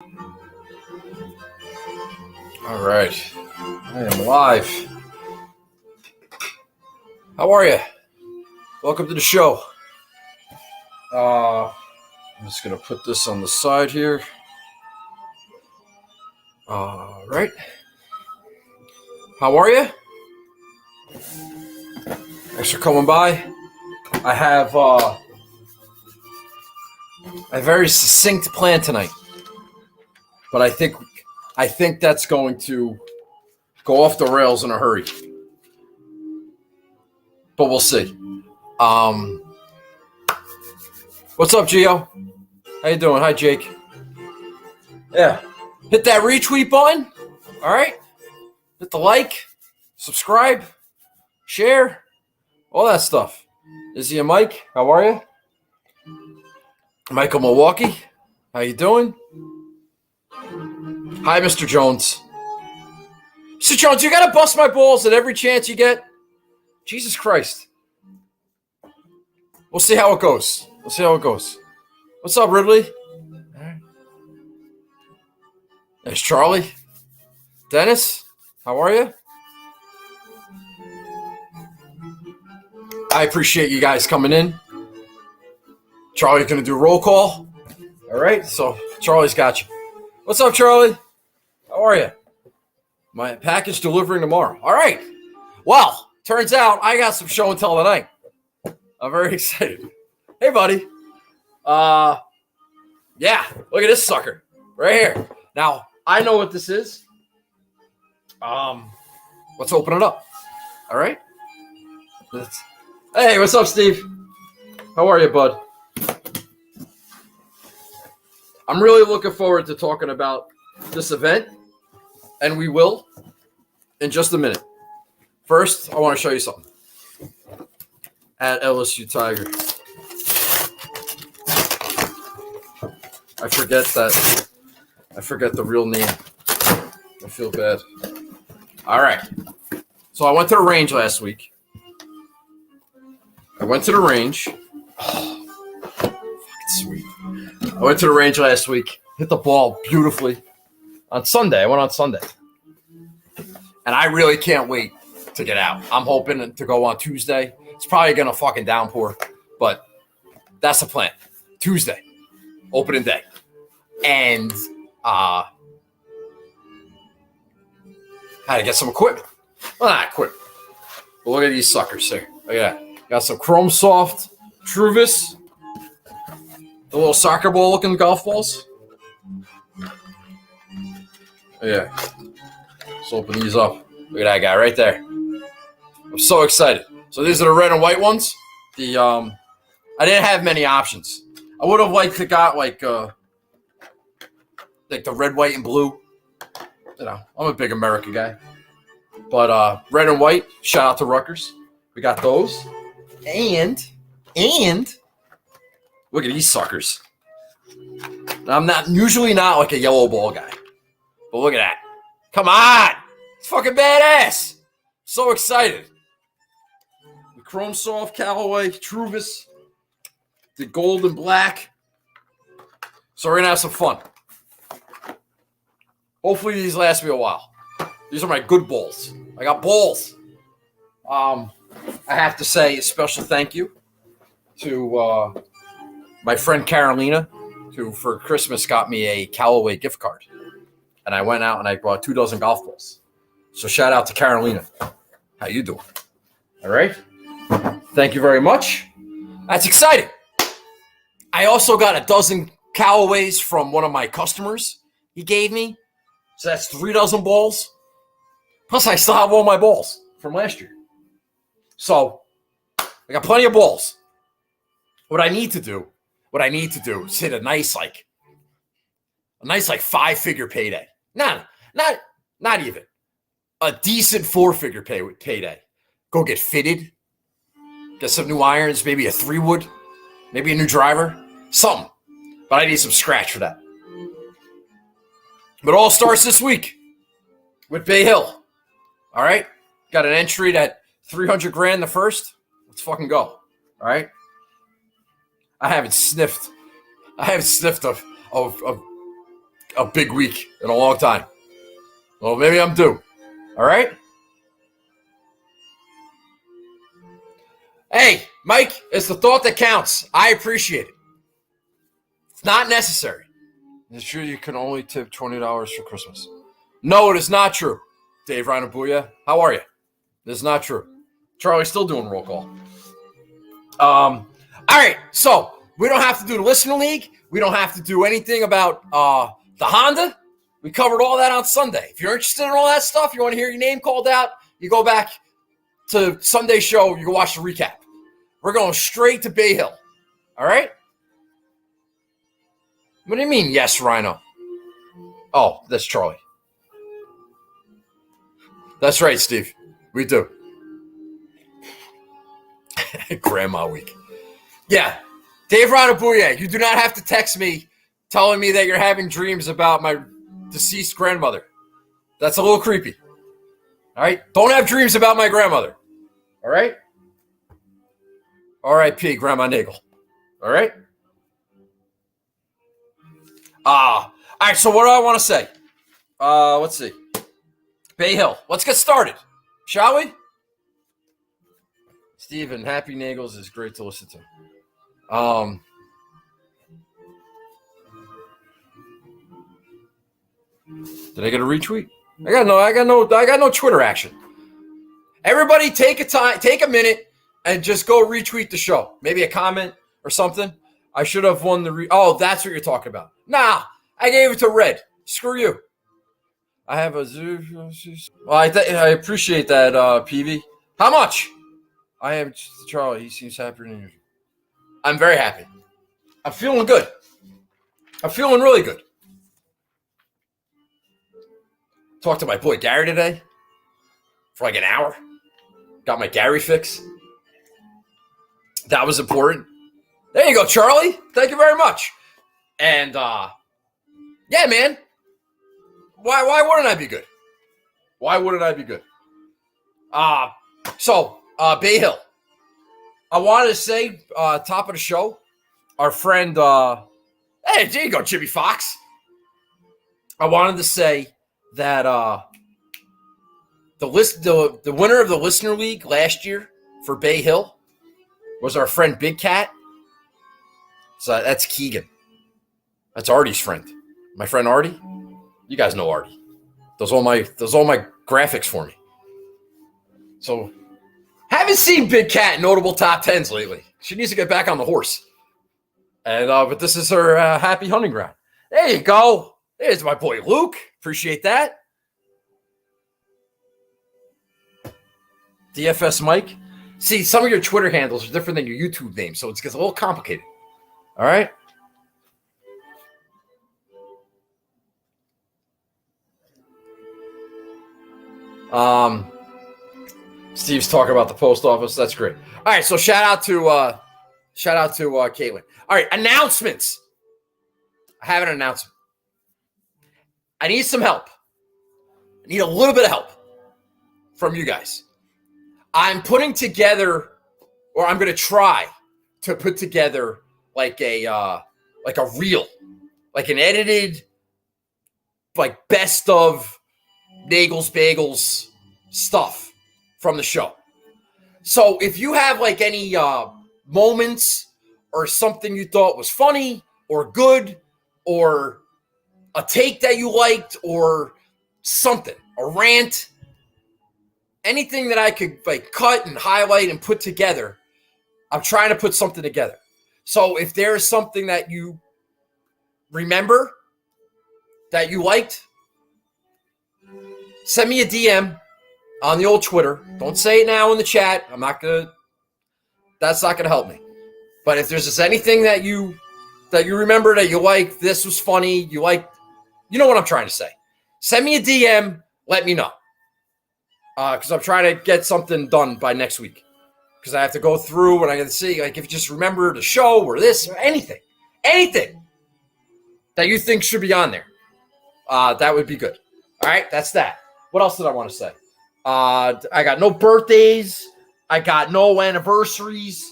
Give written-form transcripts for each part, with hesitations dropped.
All right, I am live. How are you? Welcome to the show. I'm just gonna put this on the side here. All right. How are you? Thanks for coming by. I have a very succinct plan tonight, but I think that's going to go off the rails in a hurry. But we'll see. What's up, Gio? How you doing? Hi, Jake. Yeah. Hit that retweet button. All right. Hit the like, subscribe, share, all that stuff. Izzy and Mike, how are you? Michael Milwaukee, how you doing? Hi, Mr. Jones. Mr. Jones, you got to bust my balls at every chance you get. Jesus Christ. We'll see how it goes. What's up, Ridley? All right. There's Charlie. Dennis, how are you? I appreciate you guys coming in. Charlie's going to do roll call. All right, so Charlie's got you. What's up, Charlie? How are you? My package delivering tomorrow. All right. Well, turns out I got some show and tell tonight. I'm very excited. Hey, buddy. Yeah, look at this sucker right here. Now, I know what this is. Let's open it up. All right. Hey, what's up, Steve? How are you, bud? I'm really looking forward to talking about this event, and we will in just a minute. First, I want to show you something. At LSU Tiger. I forget the real name. I feel bad. All right. So I went to the range last week. Oh, fucking sweet. I went to the range last week. Hit the ball beautifully. On Sunday. I went on Sunday. And I really can't wait to get out. I'm hoping to go on Tuesday. It's probably going to fucking downpour. But that's the plan. Tuesday. Opening day. And had to get some equipment. Well, not equipment. But look at these suckers here. Look at that. Got some Chrome Soft Truvis. The little soccer ball looking golf balls. Yeah. Let's open these up. Look at that guy right there. I'm so excited. So these are the red and white ones. I didn't have many options. I would have liked to got like the red, white, and blue. You know, I'm a big America guy. But red and white, shout out to Rutgers. We got those. And look at these suckers. Now, I'm usually not like a yellow ball guy. But look at that. Come on. It's fucking badass. So excited. The Chrome Soft Callaway Truvis. The gold and black. So we're going to have some fun. Hopefully these last me a while. These are my good balls. I got balls. I have to say a special thank you to my friend Carolina, who for Christmas got me a Callaway gift card. And I went out and I bought 24 golf balls. So shout out to Carolina. How you doing? All right. Thank you very much. That's exciting. I also got 12 Callaways from one of my customers he gave me. So that's 3 balls. Plus I still have all my balls from last year. So I got plenty of balls. What I need to do is hit a nice 5-figure payday. Not even. A decent 4-figure payday. Go get fitted. Get some new irons, maybe a 3-wood, maybe a new driver, something. But I need some scratch for that. But it all starts this week with Bay Hill. All right? Got an entry at $300,000 the first. Let's fucking go. All right? I haven't sniffed of a big week in a long time. Well, maybe I'm due. All right? Hey, Mike, it's the thought that counts. I appreciate it. It's not necessary. It's true you can only tip $20 for Christmas. No, it is not true. Dave Ranabuya, how are you? This is not true. Charlie's still doing roll call. All right, so we don't have to do the Listener League. We don't have to do anything about the Honda. We covered all that on Sunday. If you're interested in all that stuff, you want to hear your name called out, you go back to Sunday's show, you can watch the recap. We're going straight to Bay Hill. All right? What do you mean, yes, Rhino? Oh, that's Charlie. That's right, Steve. We do. Grandma week. Yeah. Dave Ranabuya, you do not have to text me telling me that you're having dreams about my deceased grandmother. That's a little creepy. All right? Don't have dreams about my grandmother. All right? R.I.P. Grandma Nagel. All right? All right, so what do I want to say? Let's see. Bay Hill. Let's get started, shall we? Steven, Happy Nagels is great to listen to. Did I get a retweet? I got no Twitter action. Everybody take a minute and just go retweet the show. Maybe a comment or something. I should have won the oh, that's what you're talking about. Nah, I gave it to Red. Screw you. I have a zoo. Well, I appreciate that, PV. How much? I am Charlie. He seems happier than usual. I'm very happy. I'm feeling good. I'm feeling really good. Talked to my boy Gary today for like an hour. Got my Gary fix. That was important. There you go, Charlie. Thank you very much. And yeah, man. Why wouldn't I be good? Why wouldn't I be good? So Bay Hill. I wanted to say, top of the show, our friend, hey, there you go, Jimmy Fox. I wanted to say that the winner of the Listener League last year for Bay Hill was our friend Big Cat. So that's Keegan. That's Artie's friend. My friend Artie. You guys know Artie. Does all my graphics for me. So haven't seen Big Cat in notable top tens lately. She needs to get back on the horse. And but this is her happy hunting ground. There you go. There's my boy Luke. Appreciate that. DFS Mike. See, some of your Twitter handles are different than your YouTube name, so it gets a little complicated. All right. Steve's talking about the post office. That's great. All right, so shout out to Caitlin. All right, announcements. I have an announcement. I need some help. I need a little bit of help from you guys. I'm putting together, or I'm going to try to put together like a reel, like an edited, like best of Nagels Bagels stuff from the show. So if you have like any moments or something you thought was funny or good or a take that you liked or something, a rant, anything that I could like cut and highlight and put together, I'm trying to put something together. So if there is something that you remember that you liked, send me a DM on the old Twitter. Don't say it now in the chat. That's not gonna help me. But if there's just anything that you remember that you like, this was funny, you like, you know what I'm trying to say. Send me a DM, let me know. Because I'm trying to get something done by next week. Because I have to go through and I got to see, like, if you just remember the show or this or anything that you think should be on there, that would be good. All right, that's that. What else did I want to say? I got no birthdays. I got no anniversaries.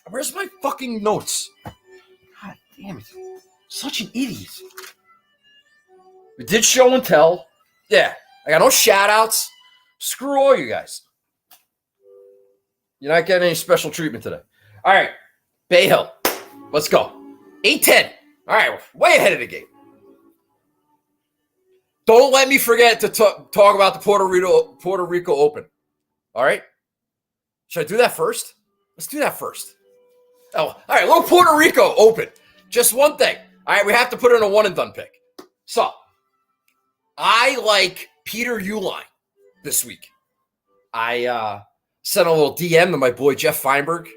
Where's my fucking notes? God damn it. Such an idiot. We did show and tell. Yeah, I got no shout outs. Screw all you guys. You're not getting any special treatment today. All right, Bay Hill. Let's go. 8-10. All right, way ahead of the game. Don't let me forget to talk about the Puerto Rico Open. All right? Should I do that first? Let's do that first. Oh, all right, little Puerto Rico Open. Just one thing. All right, we have to put in a one and done pick. So, I like Peter Uihlein this week. I sent a little DM to my boy Jeff Feinberg.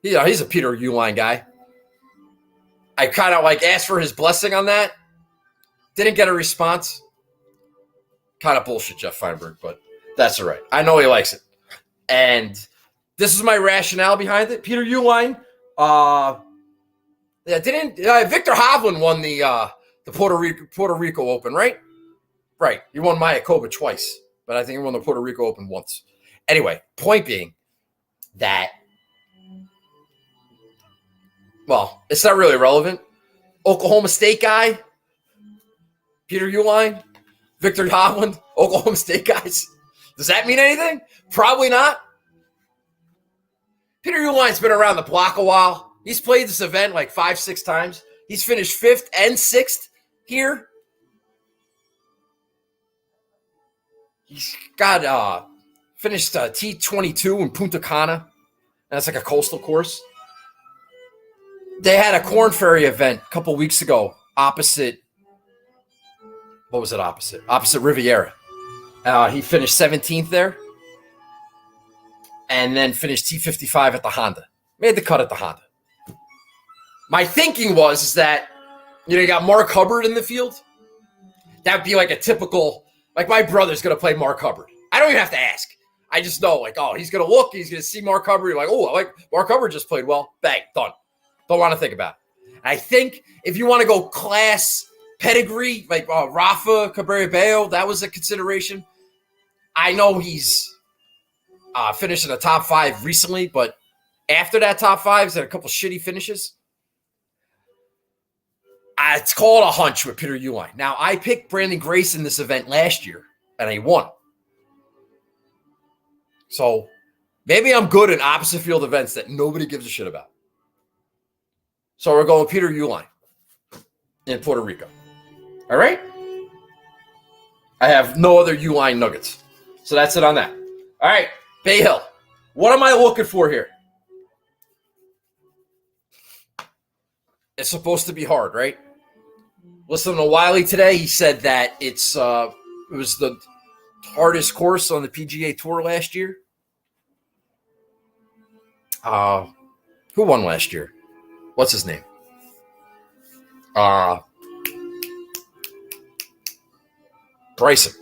He's a Peter Uihlein guy. I kind of asked for his blessing on that. Didn't get a response. Kind of bullshit, Jeff Feinberg, but that's all right. I know he likes it. And this is my rationale behind it. Peter Uihlein, Victor Hovland won the Puerto Rico Open, right? Right. He won Mayakoba twice, but I think he won the Puerto Rico Open once. Anyway, point being that, well, it's not really relevant. Oklahoma State guy, Peter Uihlein, Victor Hovland, Oklahoma State guys. Does that mean anything? Probably not. Peter Uihlein's been around the block a while. He's played this event 5-6 times. He's finished 5th and 6th here. He's got finished T22 in Punta Cana. That's like a coastal course. They had a Corn Ferry event a couple weeks ago opposite. What was it opposite? Opposite Riviera. He finished 17th there. And then finished T55 at the Honda. Made the cut at the Honda. My thinking was that, you got Mark Hubbard in the field. That would be a typical, my brother's going to play Mark Hubbard. I don't even have to ask. I just know, he's going to look, he's going to see Mark Hubbard. You're Mark Hubbard just played well. Bang, done. Don't want to think about it. I think if you want to go class pedigree, Rafa Cabrera-Bello, that was a consideration. I know he's finished in the top 5 recently, but after that top 5, he's had a couple shitty finishes. It's called a hunch with Peter Uihlein. Now, I picked Brandon Grace in this event last year, and he won. So maybe I'm good in opposite field events that nobody gives a shit about. So we're going with Peter Uihlein in Puerto Rico. All right? I have no other Uihlein nuggets. So that's it on that. All right, Bay Hill. What am I looking for here? It's supposed to be hard, right? Listen to Wiley today. He said that it was the hardest course on the PGA Tour last year. Who won last year? What's his name? Bryson.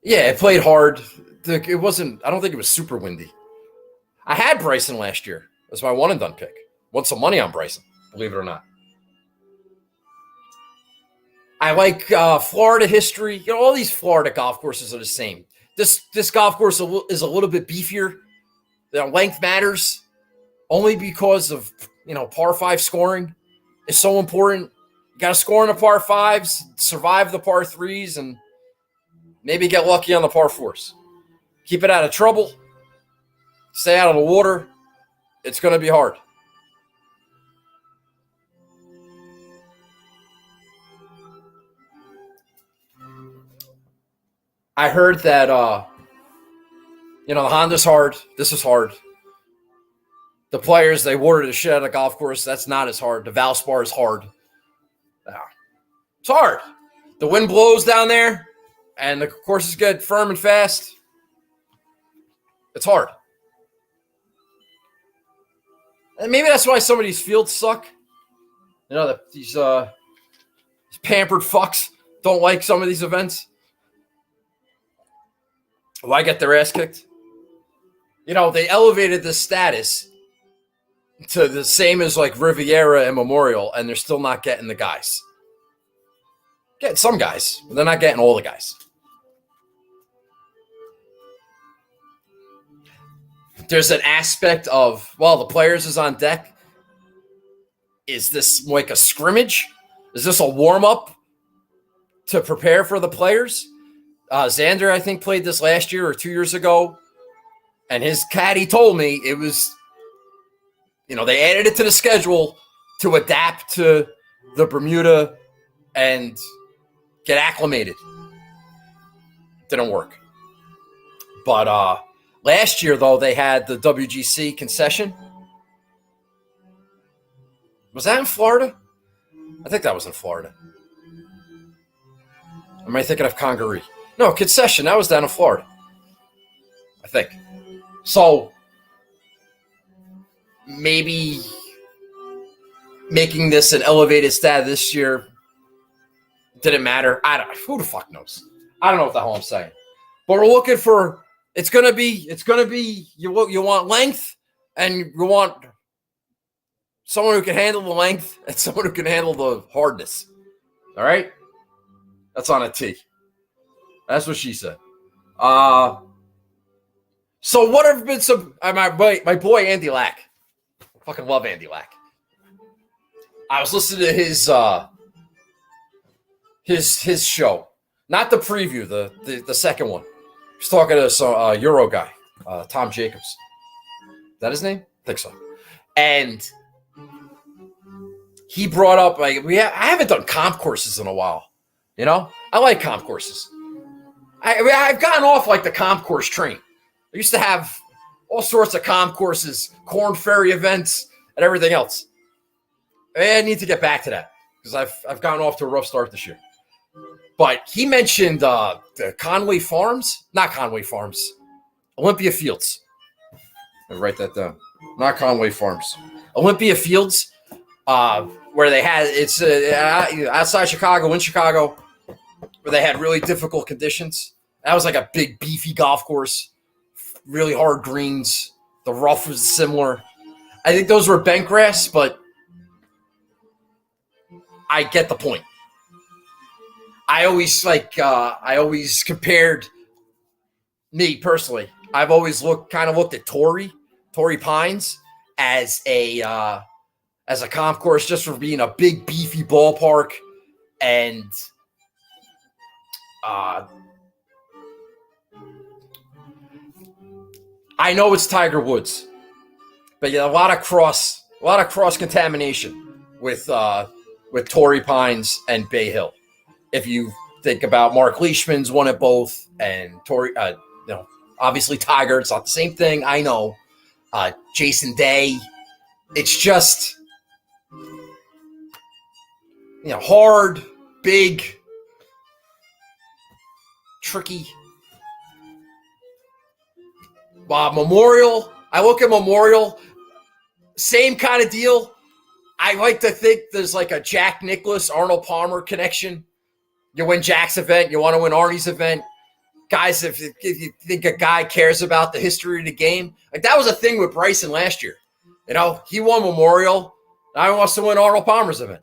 Yeah, it played hard. It wasn't. I don't think it was super windy. I had Bryson last year. That's my one and done pick. Won some money on Bryson, believe it or not. I like Florida history. All these Florida golf courses are the same. This golf course is a little bit beefier. The length matters only because of par 5 scoring is so important. You got to score in the par 5s, survive the par 3s, and maybe get lucky on the par 4s. Keep it out of trouble. Stay out of the water. It's going to be hard. I heard that, the Honda's hard. This is hard. The players, they water the shit out of the golf course. That's not as hard. The Valspar is hard. It's hard. The wind blows down there, and the course is good, firm and fast. It's hard. And maybe that's why some of these fields suck. These pampered fucks don't like some of these events. Why get their ass kicked? They elevated the status to the same as Riviera and Memorial, and they're still not getting the guys. Getting some guys, but they're not getting all the guys. There's an aspect of, the players is on deck. Is this like a scrimmage? Is this a warm-up to prepare for the players? Xander, I think, played this last year or 2 years ago. And his caddy told me it was, they added it to the schedule to adapt to the Bermuda and get acclimated. Didn't work. But last year, though, they had the WGC concession. Was that in Florida? I think that was in Florida. Am I thinking of Congaree? No, concession. That was down in Florida. I think. So, maybe making this an elevated stat this year didn't matter. Who the fuck knows? I don't know what the hell I'm saying. But we're looking for, it's gonna be, you want length, and you want someone who can handle the length and someone who can handle the hardness. All right? That's on a T. That's what she said. So what have been some, my boy Andy Lack. I fucking love Andy Lack. I was listening to his show. Not the preview, the second one. He's talking to some Euro guy, Tom Jacobs. Is that his name? I think so. And he brought up, I haven't done comp courses in a while. I like comp courses. I've gotten off like the comp course train. I used to have all sorts of comp courses, Corn Ferry events, and everything else. I need to get back to that because I've gotten off to a rough start this year. But he mentioned the Conway Farms, not Conway Farms, Olympia Fields. I'll write that down. Not Conway Farms, Olympia Fields, where they had it's outside Chicago, in Chicago, where they had really difficult conditions. That was like a big, beefy golf course, really hard greens. The rough was similar. I think those were bent grass, but I get the point. I always compared me personally. I've always looked at Torrey Pines as a comp course just for being a big beefy ballpark, and I know it's Tiger Woods, but a lot of cross contamination with Torrey Pines and Bay Hill. If you think about Mark Leishman's won at both, and Torrey, obviously Tiger, it's not the same thing. I know. Jason Day, it's just, hard, big, tricky. Memorial, I look at Memorial, same kind of deal. I like to think there's like a Jack Nicklaus, Arnold Palmer connection. You win Jack's event, you want to win Arnie's event. Guys, if you think a guy cares about the history of the game, like that was a thing with Bryson last year. He won Memorial. Now he wants to win Arnold Palmer's event.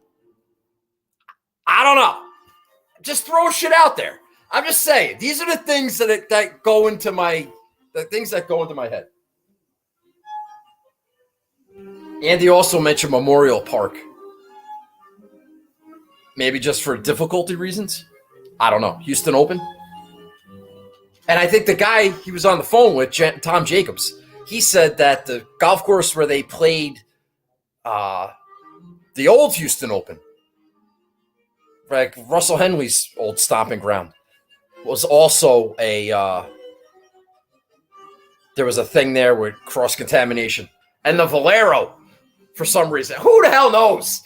I don't know. Just throw shit out there. I'm just saying, these are the things that go into my head. Andy also mentioned Memorial Park. Maybe just for difficulty reasons. I don't know. Houston Open. And I think the guy he was on the phone with, Tom Jacobs, he said that the golf course where they played the old Houston Open, like Russell Henley's old stomping ground, was also there was a thing there with cross-contamination. And the Valero, for some reason, who the hell knows?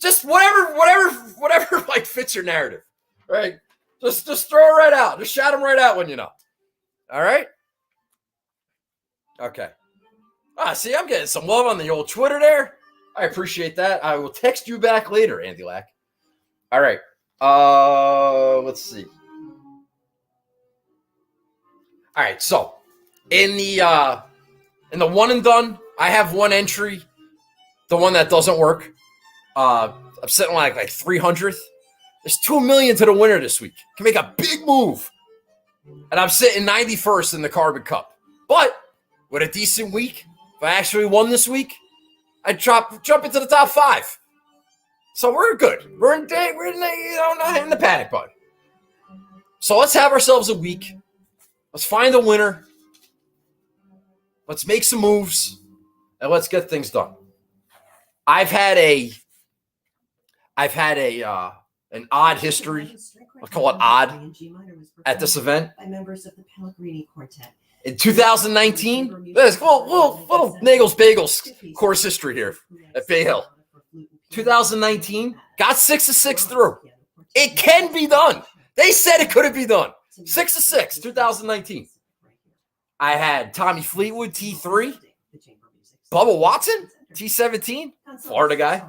Just whatever, like fits your narrative, right? Just throw it right out. Just shout them right out when you know. All right? Okay. See, I'm getting some love on the old Twitter there. I appreciate that. I will text you back later, Andy Lack. All right. Let's see. All right, so in the one and done, I have one entry, the one that doesn't work. I'm sitting like 300th. There's $2 million to the winner this week. Can make a big move. And I'm sitting 91st in the Carbon Cup. But with a decent week, if I actually won this week, I'd jump into the top 5. So we're good. We're in not in the panic button. So let's have ourselves a week. Let's find a winner. Let's make some moves, and let's get things done. I've had an odd history. I'll call it odd at this event. In 2019, there's a little Nagels Bagels course history here at Bay Hill. 2019, got 6-6 through. It can be done. They said it couldn't be done. 6-6, 2019. I had Tommy Fleetwood, T3. Bubba Watson, T17, Florida guy.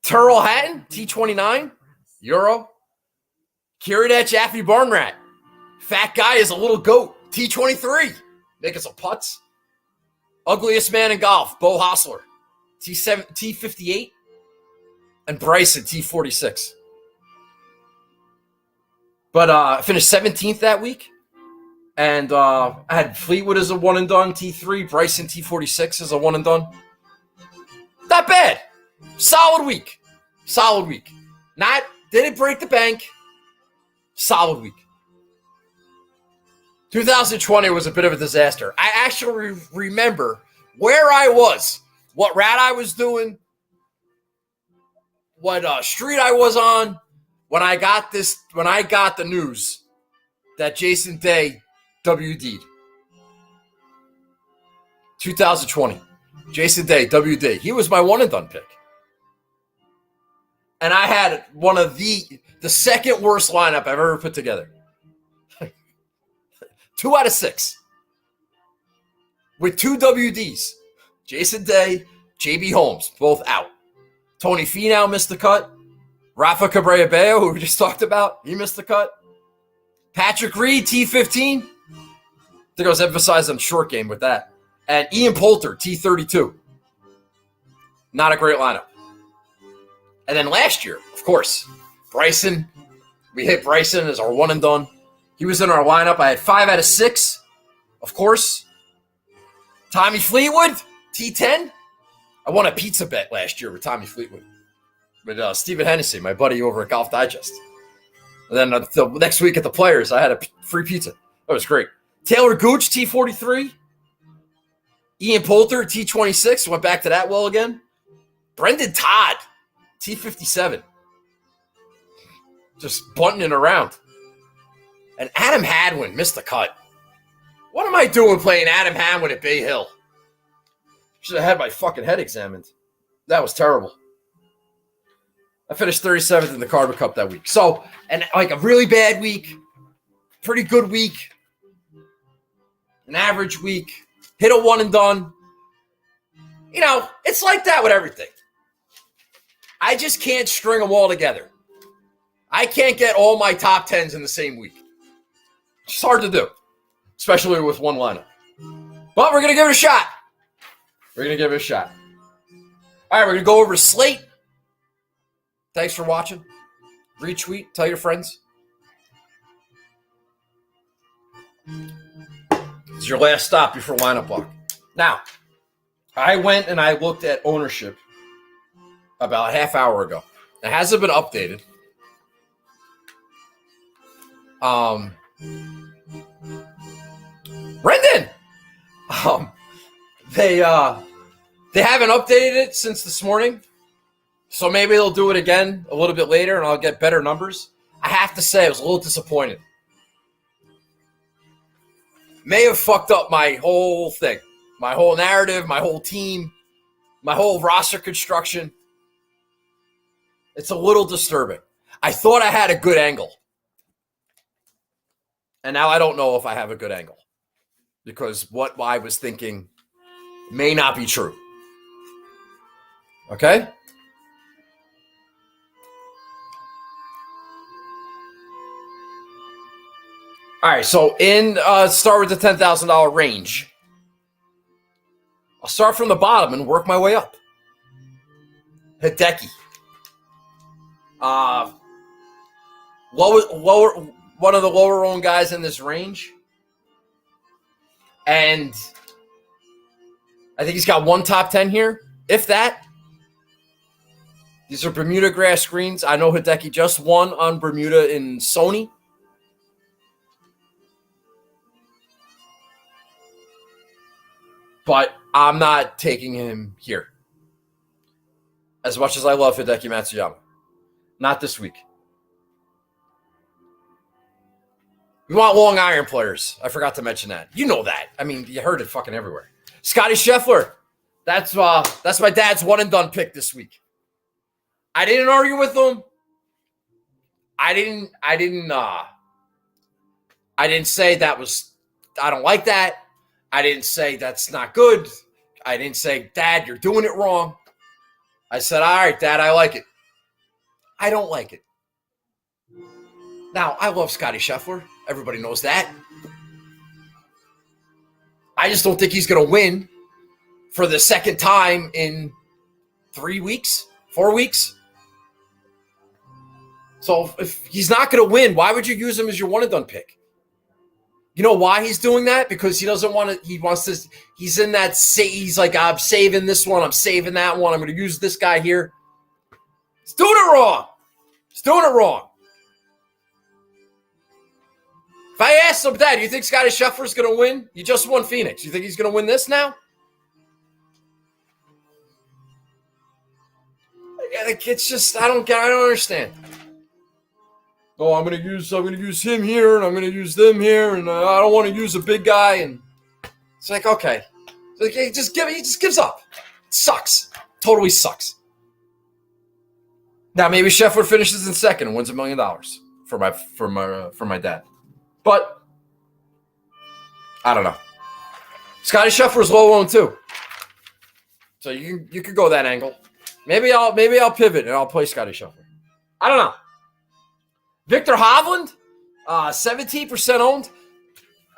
Turl Hatton, T29, Euro. Kiradech Jaffe Barnrat. Fat guy is a little goat, T23, making some putts. Ugliest man in golf, Bo Hostler, T58. And Bryson, T46. But I finished 17th that week. And I had Fleetwood as a one and done, T3. Bryson, T46 as a one and done. Not bad. Solid week. Didn't break the bank. Solid week. 2020 was a bit of a disaster. I actually remember where I was, what route I was doing, what street I was on when I got the news that Jason Day WD'd. 2020. Jason Day, WD. He was my one and done pick. And I had one of the second worst lineup I've ever put together. 2 out of 6. With 2 WDs. Jason Day, JB Holmes, both out. Tony Finau missed the cut. Rafa Cabrera-Bello, who we just talked about, he missed the cut. Patrick Reed, T15. I think I was emphasizing short game with that. And Ian Poulter, T32. Not a great lineup. And then last year, of course, Bryson. We hit Bryson as our one and done. He was in our lineup. I had 5 out of 6, of course. Tommy Fleetwood, T10. I won a pizza bet last year with Tommy Fleetwood. With Stephen Hennessy, my buddy over at Golf Digest. And then the next week at the Players, I had a free pizza. That was great. Taylor Gooch, T43. Ian Poulter, T26. Went back to that well again. Brendan Todd, T57. Just bunting it around. And Adam Hadwin missed the cut. What am I doing playing Adam Hadwin at Bay Hill? Should have had my fucking head examined. That was terrible. I finished 37th in the Carver Cup that week. So, and like a really bad week, pretty good week, an average week, hit a one and done. You know, it's like that with everything. I just can't string them all together. I can't get all my top 10s in the same week. It's hard to do, especially with one lineup. But we're going to give it a shot. All right, we're going to go over to Slate. Thanks for watching. Retweet. Tell your friends. It's your last stop before lineup block. Now, I went and I looked at ownership about a half hour ago. It hasn't been updated. Brendan! They haven't updated it since this morning. So maybe they'll do it again a little bit later and I'll get better numbers. I have to say I was a little disappointed. May have fucked up my whole thing. My whole narrative, my whole team, my whole roster construction. It's a little disturbing. I thought I had a good angle. And now I don't know if I have a good angle. Because what I was thinking may not be true. Okay? All right, so start with the $10,000 range. I'll start from the bottom and work my way up. Hideki. Lower, one of the lower owned guys in this range. And I think he's got one top 10 here, if that. These are Bermuda grass screens. I know Hideki just won on Bermuda in Sony. But I'm not taking him here. As much as I love Hideki Matsuyama. Not this week. We want long iron players. I forgot to mention that. You know that. I mean, you heard it fucking everywhere. Scotty Scheffler. That's my dad's one and done pick this week. I didn't argue with him. I didn't say that was, I don't like that. I didn't say that's not good. I didn't say, Dad, you're doing it wrong. I said, all right, Dad, I like it. I don't like it. Now, I love Scotty Scheffler. Everybody knows that. I just don't think he's going to win for the second time in 3 weeks, 4 weeks. So if he's not going to win, why would you use him as your one and done pick? You know why he's doing that? Because he doesn't want to, he wants to, he's in that, he's like, I'm saving this one, I'm saving that one, I'm going to use this guy here. He's doing it wrong. He's doing it wrong. If I asked him, Dad, do you think Scotty Scheffler's going to win? You just won Phoenix. You think he's going to win this now? It's just, I don't understand. Oh, I'm gonna use him here, and I'm gonna use them here, and I don't want to use a big guy. And it's like, okay, so he just gives up. It sucks. Totally sucks. Now maybe Scheffler finishes in second and wins $1 million for my dad, but I don't know. Scotty Scheffler's low owned too, so you could go that angle. Maybe I'll pivot and I'll play Scotty Scheffler. I don't know. Victor Hovland, 17% owned.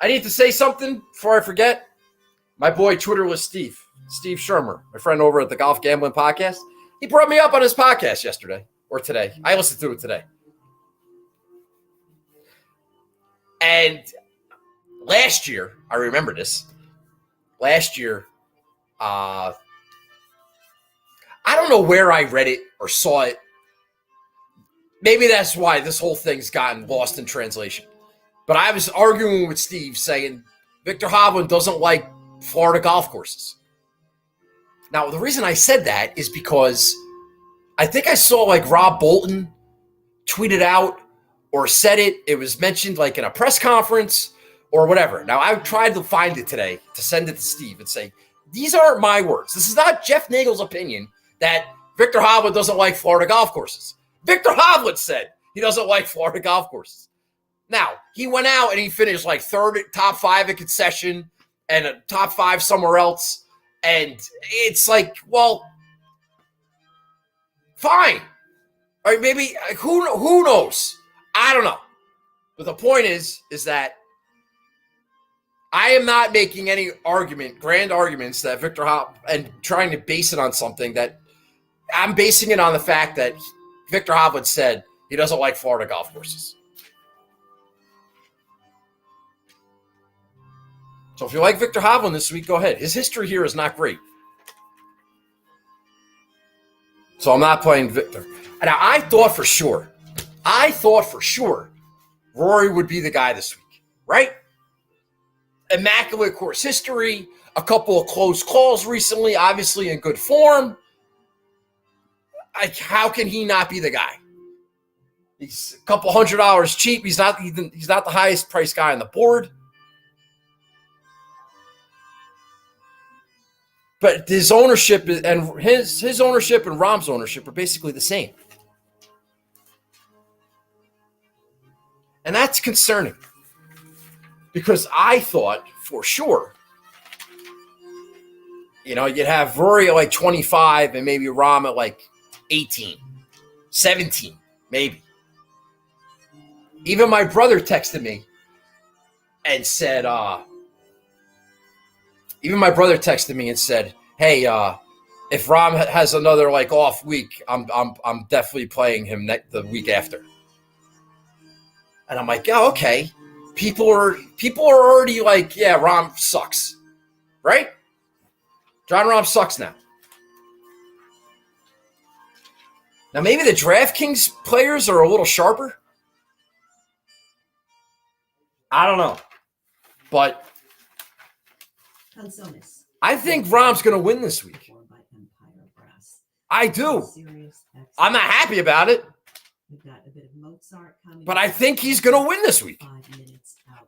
I need to say something before I forget. My boy, Twitterless Steve Shermer, my friend over at the Golf Gambling Podcast, he brought me up on his podcast yesterday or today. I listened to it today. And last year, I remember this. Last year, I don't know where I read it or saw it. Maybe that's why this whole thing's gotten lost in translation. But I was arguing with Steve saying Victor Hovland doesn't like Florida golf courses. Now, the reason I said that is because I think I saw like Rob Bolton tweeted out or said it. It was mentioned like in a press conference or whatever. Now, I tried to find it today to send it to Steve and say, these aren't my words. This is not Jeff Nagel's opinion that Victor Hovland doesn't like Florida golf courses. Victor Hovland said he doesn't like Florida golf courses. Now, he went out and he finished like third, top 5 at Concession and a top 5 somewhere else. And it's like, well, fine. Or maybe, who knows? I don't know. But the point is that I am not making any grand arguments that Victor Hovland, and trying to base it on something that I'm basing it on the fact that Victor Hovland said he doesn't like Florida golf courses. So if you like Victor Hovland this week, go ahead. His history here is not great. So I'm not playing Victor. Now, I thought for sure Rory would be the guy this week, right? Immaculate course history, a couple of close calls recently, obviously in good form. How can he not be the guy? He's a couple $100 cheap. He's not the highest priced guy on the board. But his ownership and his ownership and Rahm's ownership are basically the same. And that's concerning. Because I thought for sure, you'd have Rory at like 25 and maybe Rahm at like 18, 17, maybe. Even my brother texted me and said, hey, if Rahm has another like off week, I'm definitely playing him the week after. And I'm like, yeah, okay. People are already like, yeah, Rahm sucks, right? Jon Rahm sucks now. Now, maybe the DraftKings players are a little sharper. I don't know. But I think Rahm's going to win this week. I do. I'm not happy about it. But I think he's going to win this week.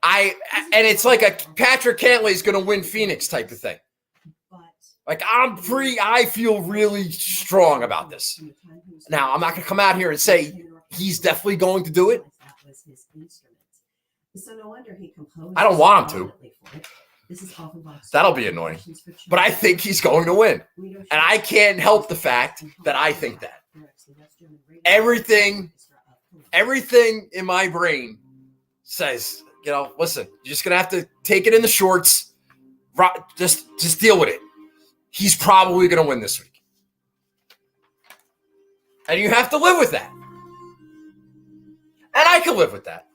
And it's like a Patrick Cantlay's going to win Phoenix type of thing. Like I feel really strong about this. Now, I'm not going to come out here and say he's definitely going to do it. I don't want him to. That'll be annoying. But I think he's going to win. And I can't help the fact that I think that. Everything in my brain says, listen, you're just going to have to take it in the shorts. Just deal with it. He's probably going to win this week. And you have to live with that. And I can live with that.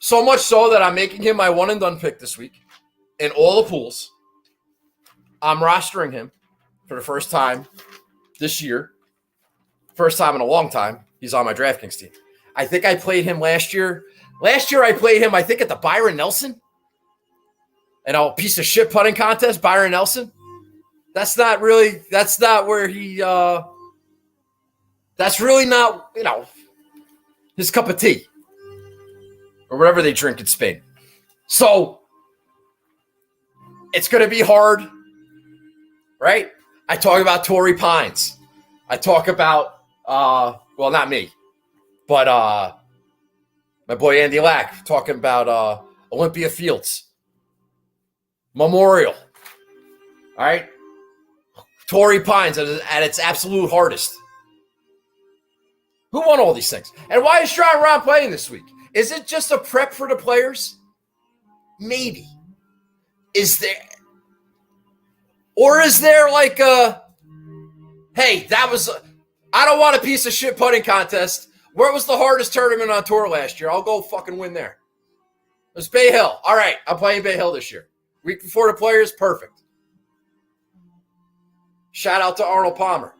So much so that I'm making him my one and done pick this week in all the pools. I'm rostering him for the first time this year. First time in a long time. He's on my DraftKings team. I think I played him last year. Last year I played him, I think, at the Byron Nelson. And a piece of shit putting contest, Byron Nelson. That's not where he, that's really not, his cup of tea. Or whatever they drink in Spain. So, it's going to be hard, right? I talk about Torrey Pines. I talk about, well, not me, but my boy Andy Lack talking about Olympia Fields. Memorial. All right? Torrey Pines at its absolute hardest. Who won all these things? And why is Jon Rahm playing this week? Is it just a prep for the players? Maybe. Is there like a, hey, I don't want a piece of shit putting contest. Where was the hardest tournament on tour last year? I'll go fucking win there. It was Bay Hill. All right, I'm playing Bay Hill this year. Week before the players, perfect. Shout out to Arnold Palmer.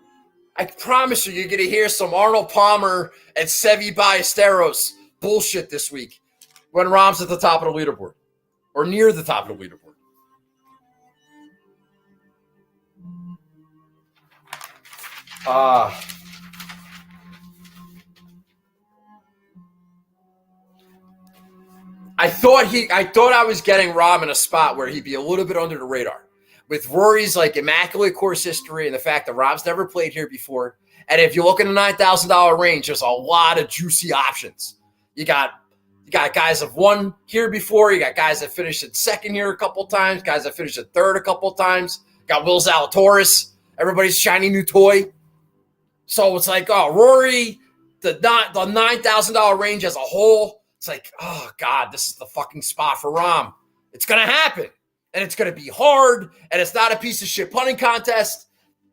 I promise you're going to hear some Arnold Palmer and Seve Ballesteros bullshit this week when Rahm's at the top of the leaderboard or near the top of the leaderboard. I thought I was getting Rahm in a spot where he'd be a little bit under the radar. With Rory's like immaculate course history and the fact that Rahm's never played here before. And if you look in the $9,000 range, there's a lot of juicy options. You got guys that have won here before. You got guys that finished in second here a couple times. Guys that finished in third a couple times. Got Will Zalatoris, everybody's shiny new toy. So it's like, oh, Rory, the $9,000 range as a whole. It's like, oh God, this is the fucking spot for Rahm. It's gonna happen, and it's gonna be hard, and it's not a piece of shit punting contest.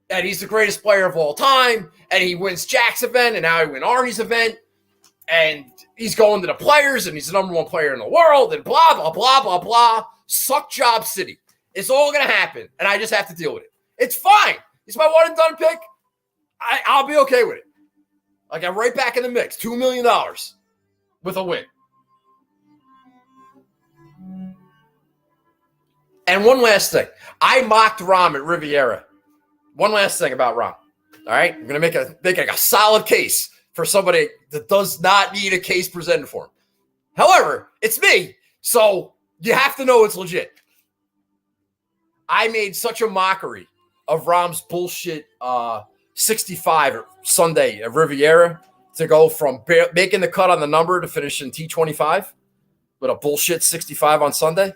And he's the greatest player of all time, and he wins Jack's event, and now he wins Arnie's event, and he's going to the players, and he's the number one player in the world, and blah, blah, blah, blah, blah. Suck job city. It's all going to happen, and I just have to deal with it. It's fine. It's my one and done pick. I'll be okay with it. Like, I'm right back in the mix. $2 million with a win. And one last thing. I mocked Rahm at Riviera. One last thing about Rahm. All right? I'm going to make a solid case for somebody that does not need a case presented for him. However, it's me, so you have to know it's legit. I made such a mockery of Rahm's bullshit 65 Sunday at Riviera to go from making the cut on the number to finish in T25 with a bullshit 65 on Sunday.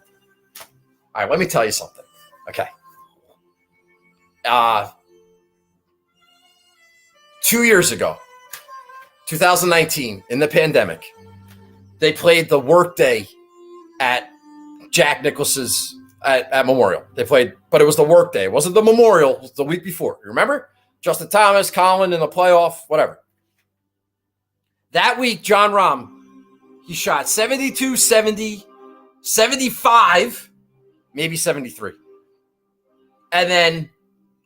All right, let me tell you something. Okay. 2 years ago, 2019, in the pandemic, they played the workday at Jack Nicklaus's at Memorial. They played, but it was the workday. It wasn't the Memorial. It was the week before. You remember? Justin Thomas, Colin in the playoff, whatever. That week, Jon Rahm, he shot 72, 70, 75, maybe 73. And then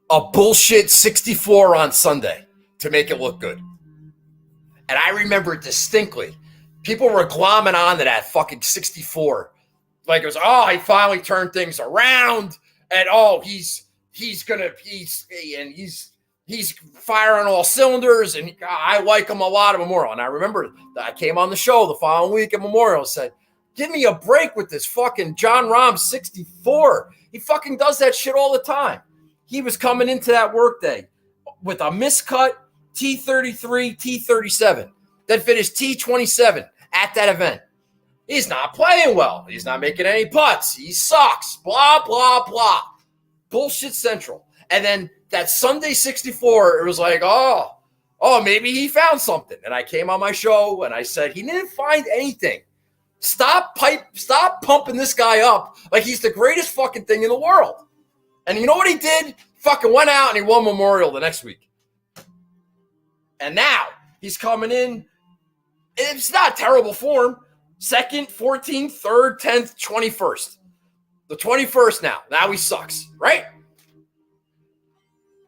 a bullshit 64 on Sunday to make it look good. And I remember distinctly, people were glomming on to that fucking 64. Like it was, oh, he finally turned things around. And oh, he's firing all cylinders. And I like him a lot at Memorial. And I remember that I came on the show the following week at Memorial and said, give me a break with this fucking John Rahm 64. He fucking does that shit all the time. He was coming into that workday with a miscut T33, T37, then finished T27 at that event. He's not playing well. He's not making any putts. He sucks. Blah, blah, blah. Bullshit central. And then that Sunday 64, it was like, oh, maybe he found something. And I came on my show and I said, he didn't find anything. Stop pumping this guy up like he's the greatest fucking thing in the world. And you know what he did? Fucking went out and he won Memorial the next week. And now he's coming in. It's not terrible form. 2nd, 14th, 3rd, 10th, 21st. The 21st now. Now he sucks, right?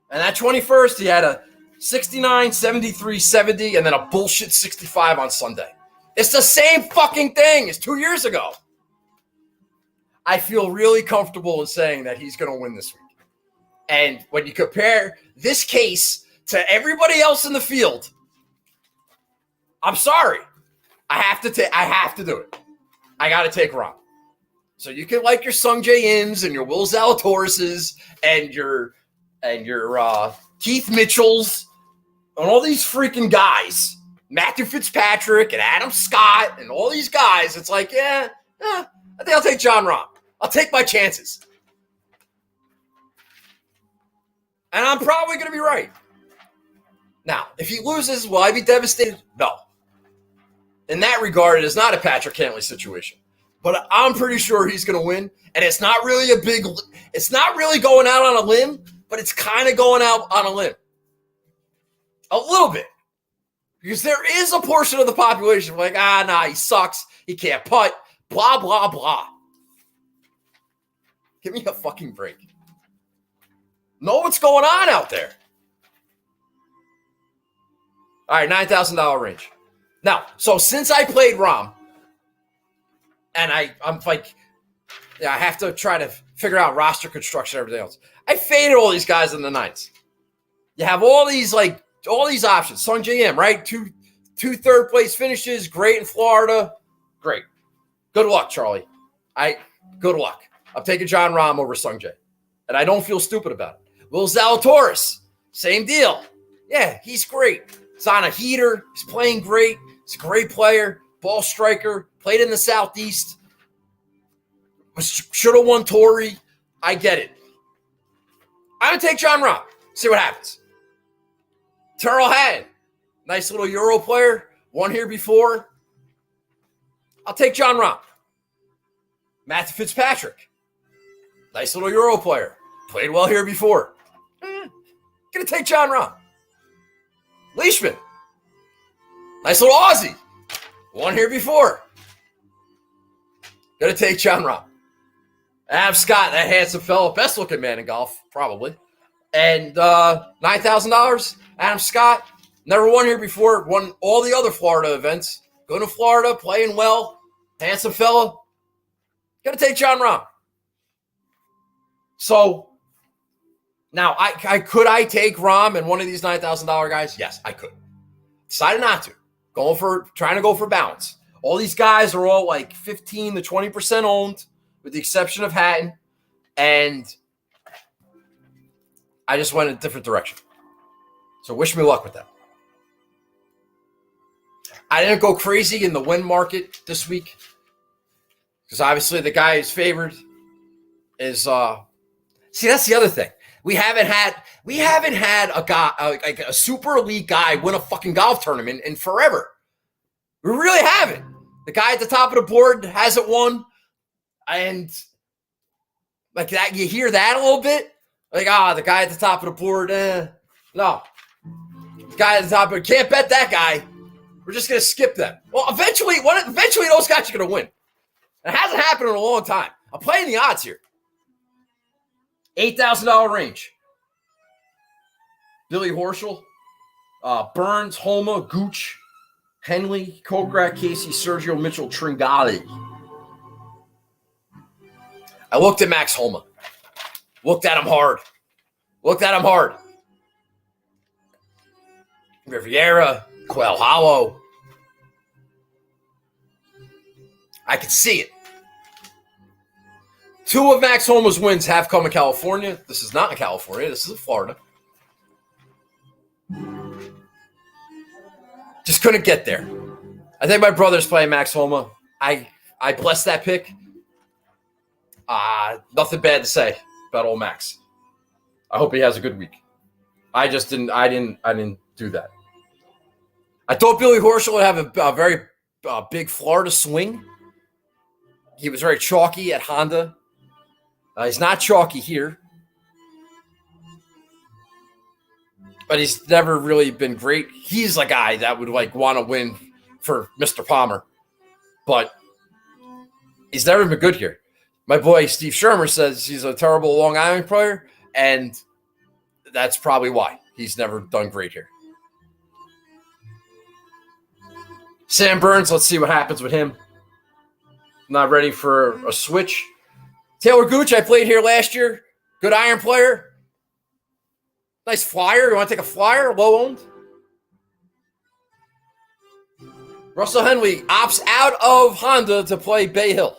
And that 21st, he had a 69, 73, 70, and then a bullshit 65 on Sunday. It's the same fucking thing as 2 years ago. I feel really comfortable in saying that he's going to win this week. And when you compare this case to everybody else in the field, I'm sorry. I have to do it. I got to take Rahm. So you can like your Sung Jae Ins and your Will Zalatorises and your Keith Mitchells and all these freaking guys, Matthew Fitzpatrick and Adam Scott and all these guys. It's like, I think I'll take John Rahm. I'll take my chances. And I'm probably going to be right. Now, if he loses, will I be devastated? No. In that regard, it is not a Patrick Henley situation. But I'm pretty sure he's going to win. And it's not really it's not really going out on a limb, but it's kind of going out on a limb. A little bit. Because there is a portion of the population like, nah, he sucks. He can't putt. Blah, blah, blah. Give me a fucking break. Know what's going on out there. All right, $9,000 range. Now, so since I played Rahm, and I'm like, I have to try to figure out roster construction and everything else. I faded all these guys in the nines. You have all these options. Sung Jae Im, right? Two third place finishes. Great in Florida. Great. Good luck, Charlie. Good luck. I'm taking John Rahm over Sung Jae. And I don't feel stupid about it. Will Zalatoris, same deal. Yeah, he's great. He's on a heater. He's playing great. He's a great player. Ball striker. Played in the Southeast. Should have won Torrey. I get it. I'm going to take John Rahm. See what happens. Terrell Hatton. Nice little Euro player. Won here before. I'll take John Rahm. Matthew Fitzpatrick. Nice little Euro player. Played well here before. Gonna take John Rahm. Leishman. Nice little Aussie. Won here before. Gonna take John Rahm. Adam Scott, that handsome fellow, best looking man in golf, probably. And $9,000. Adam Scott, never won here before. Won all the other Florida events. Going to Florida, playing well. Handsome fellow. Gonna take John Rahm. So now, could I take Rahm and one of these $9,000 guys? Yes, I could. Decided not to. Trying to go for balance. All these guys are all like 15 to 20% owned, with the exception of Hatton. And I just went in a different direction. So wish me luck with that. I didn't go crazy in the win market this week. Because obviously the guy who's favored is see, that's the other thing. We haven't had a guy like a super elite guy win a fucking golf tournament in forever. We really haven't. The guy at the top of the board hasn't won, and like that, you hear that a little bit. Like, the guy at the top of the board, no. The guy at the top of the board, can't bet that guy. We're just gonna skip them. Well, eventually those guys are gonna win. It hasn't happened in a long time. I'm playing the odds here. $8,000 range. Billy Horschel, Burns, Homa, Gooch, Henley, Kokrak, Casey, Sergio, Mitchell, Tringali. I looked at Max Homa. Looked at him hard. Riviera, Quail Hollow. I could see it. 2 of Max Homa's wins have come in California. This is not in California. This is in Florida. Just couldn't get there. I think my brother's playing Max Homa. I blessed that pick. Nothing bad to say about old Max. I hope he has a good week. I didn't do that. I thought Billy Horschel would have a very big Florida swing. He was very chalky at Honda. He's not chalky here. But he's never really been great. He's a guy that would want to win for Mr. Palmer. But he's never been good here. My boy Steve Shermer says he's a terrible Long Island player, and that's probably why he's never done great here. Sam Burns, let's see what happens with him. Not ready for a switch. Taylor Gooch, I played here last year. Good iron player. Nice flyer. You want to take a flyer? Low owned. Russell Henley opts out of Honda to play Bay Hill.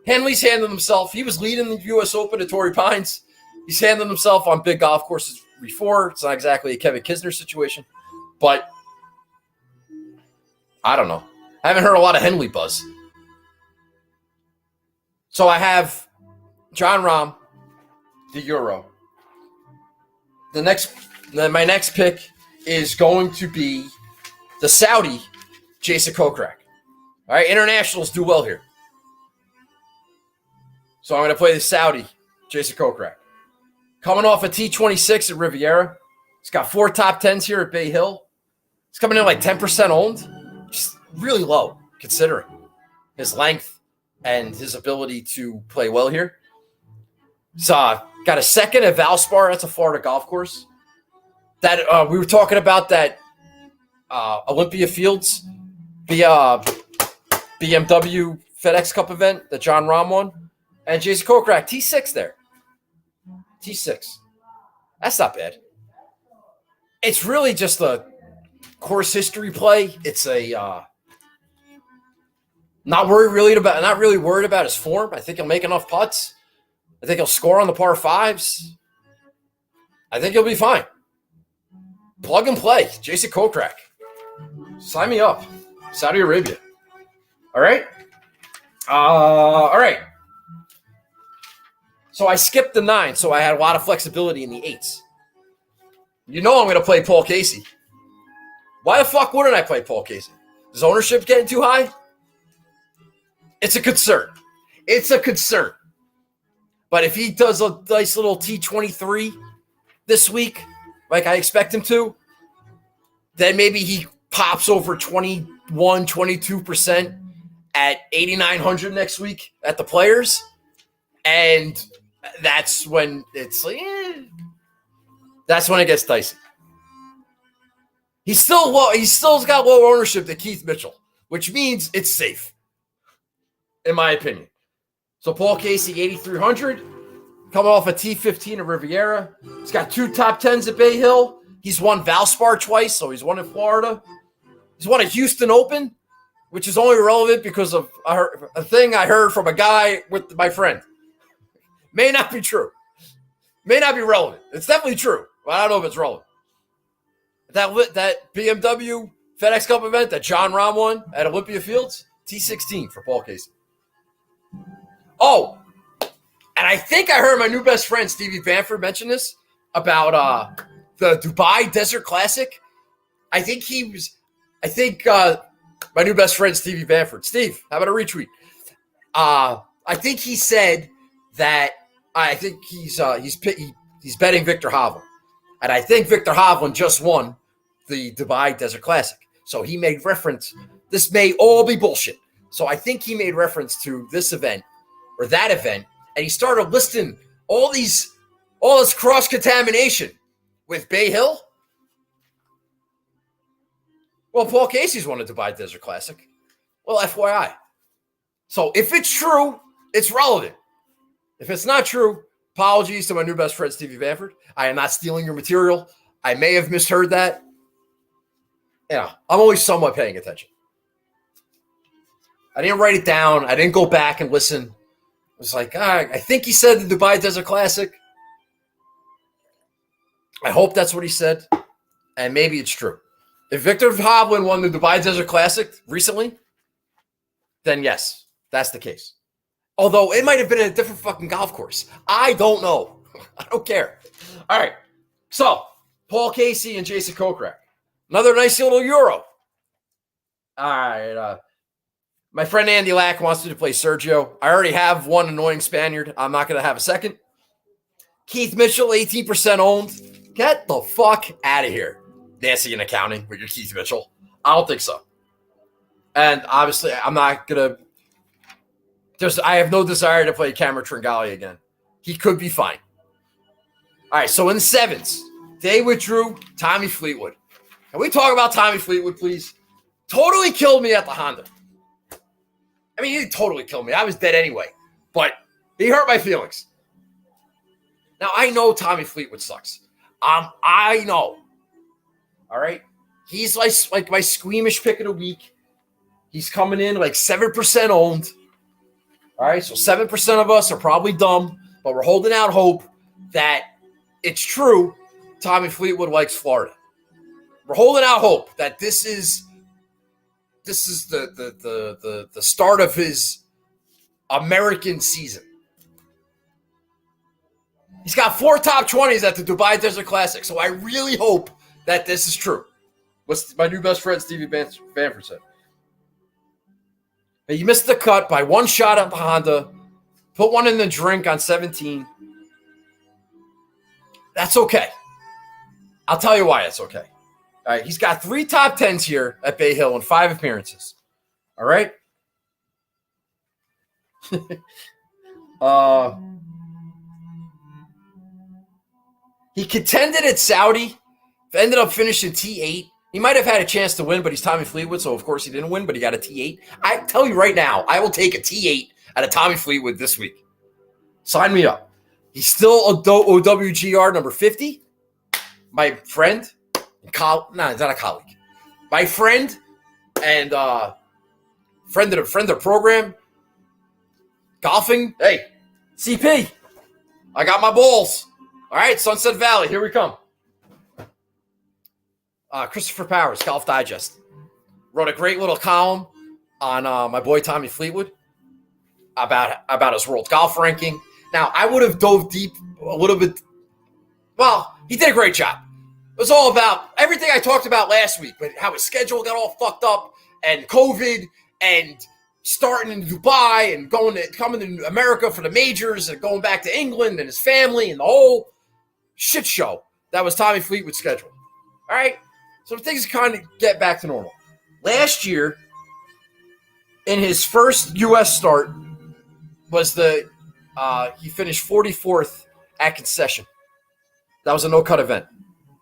Henley's handled himself. He was leading the U.S. Open at Torrey Pines. He's handled himself on big golf courses before. It's not exactly a Kevin Kisner situation, but I don't know. I haven't heard a lot of Henley buzz. So I have John Rahm, the Euro. My next pick is going to be the Saudi Jason Kokrak. All right, internationals do well here. So I'm going to play the Saudi Jason Kokrak. Coming off a T26 at Riviera. He's got 4 top 10s here at Bay Hill. He's coming in 10% owned. Just really low considering his length and his ability to play well here. So got a second at Valspar. That's a Florida golf course. That we were talking about that Olympia Fields, the BMW FedEx Cup event that John Rahm won. And Jason Kokrak, T6 there. T6. That's not bad. It's really just a course history play. It's a not really worried about his form. I think he'll make enough putts. I think he'll score on the par 5s. I think he'll be fine. Plug and play. Jason Kokrak. Sign me up. Saudi Arabia. All right? All right. So I skipped the 9, so I had a lot of flexibility in the 8s. You know I'm going to play Paul Casey. Why the fuck wouldn't I play Paul Casey? Is ownership getting too high? It's a concern. But if he does a nice little T23 this week, like I expect him to, then maybe he pops over 21, 22% at 8,900 next week at the Players. And that's when it's that's when it gets dicey. He's still got lower ownership than Keith Mitchell, which means it's safe, in my opinion. So Paul Casey, 8,300, coming off a T15 at Riviera. He's got 2 top 10s at Bay Hill. He's won Valspar twice, so he's won in Florida. He's won a Houston Open, which is only relevant because of a thing I heard from a guy with my friend. May not be true. May not be relevant. It's definitely true, but I don't know if it's relevant. That BMW FedEx Cup event that John Rahm won at Olympia Fields, T16 for Paul Casey. Oh, and I think I heard my new best friend Stevie Bamford mention this about the Dubai Desert Classic. I think my new best friend Stevie Bamford. Steve, how about a retweet? I think he said that I think he's betting Victor Hovland, and I think Victor Hovland just won the Dubai Desert Classic. So he made reference. This may all be bullshit. So I think he made reference to this event or that event, and he started listing all this cross contamination with Bay Hill. Well, Paul Casey's won a Dubai Desert Classic. Well, FYI. So if it's true, it's relevant. If it's not true, apologies to my new best friend, Stevie Bamford. I am not stealing your material. I may have misheard that. Yeah, I'm always somewhat paying attention. I didn't write it down. I didn't go back and listen. It was like, I think he said the Dubai Desert Classic. I hope that's what he said. And maybe it's true. If Victor Hovland won the Dubai Desert Classic recently, then yes, that's the case. Although it might have been a different fucking golf course. I don't know. I don't care. All right. So, Paul Casey and Jason Kokrak. Another nice little Euro. All right. My friend Andy Lack wants me to play Sergio. I already have one annoying Spaniard. I'm not going to have a second. Keith Mitchell, 18% owned. Get the fuck out of here. Nancy in accounting with your Keith Mitchell. I don't think so. And obviously, I'm not going to. I have no desire to play Cameron Tringali again. He could be fine. All right, so in the sevens, they withdrew Tommy Fleetwood. Can we talk about Tommy Fleetwood, please? Totally killed me at the Honda. I mean, he totally killed me. I was dead anyway. But he hurt my feelings. Now, I know Tommy Fleetwood sucks. I know. All right? He's like my squeamish pick of the week. He's coming in like 7% owned. All right? So 7% of us are probably dumb, but we're holding out hope that it's true. Tommy Fleetwood likes Florida. We're holding out hope that this is the start of his American season. He's got 4 top 20s at the Dubai Desert Classic, so I really hope that this is true. What's my new best friend Stevie Bamford said. He missed the cut by 1 shot at the Honda, put one in the drink on 17. That's okay. I'll tell you why it's okay. All right, he's got 3 top 10s here at Bay Hill in 5 appearances. All right? He contended at Saudi, ended up finishing T8. He might have had a chance to win, but he's Tommy Fleetwood, so of course he didn't win, but he got a T8. I tell you right now, I will take a T8 out of Tommy Fleetwood this week. Sign me up. He's still OWGR number 50. My friend, he's not a colleague. My friend and friend of the program, golfing. Hey, CP, I got my balls. All right, Sunset Valley, here we come. Christopher Powers, Golf Digest, wrote a great little column on my boy Tommy Fleetwood about his world golf ranking. Now, I would have dove deep a little bit. Well, he did a great job. It was all about everything I talked about last week, but how his schedule got all fucked up and COVID and starting in Dubai and coming to America for the majors and going back to England and his family and the whole shit show that was Tommy Fleetwood's schedule. All right? So things kind of get back to normal. Last year, in his first U.S. start, was he finished 44th at concession. That was a no-cut event.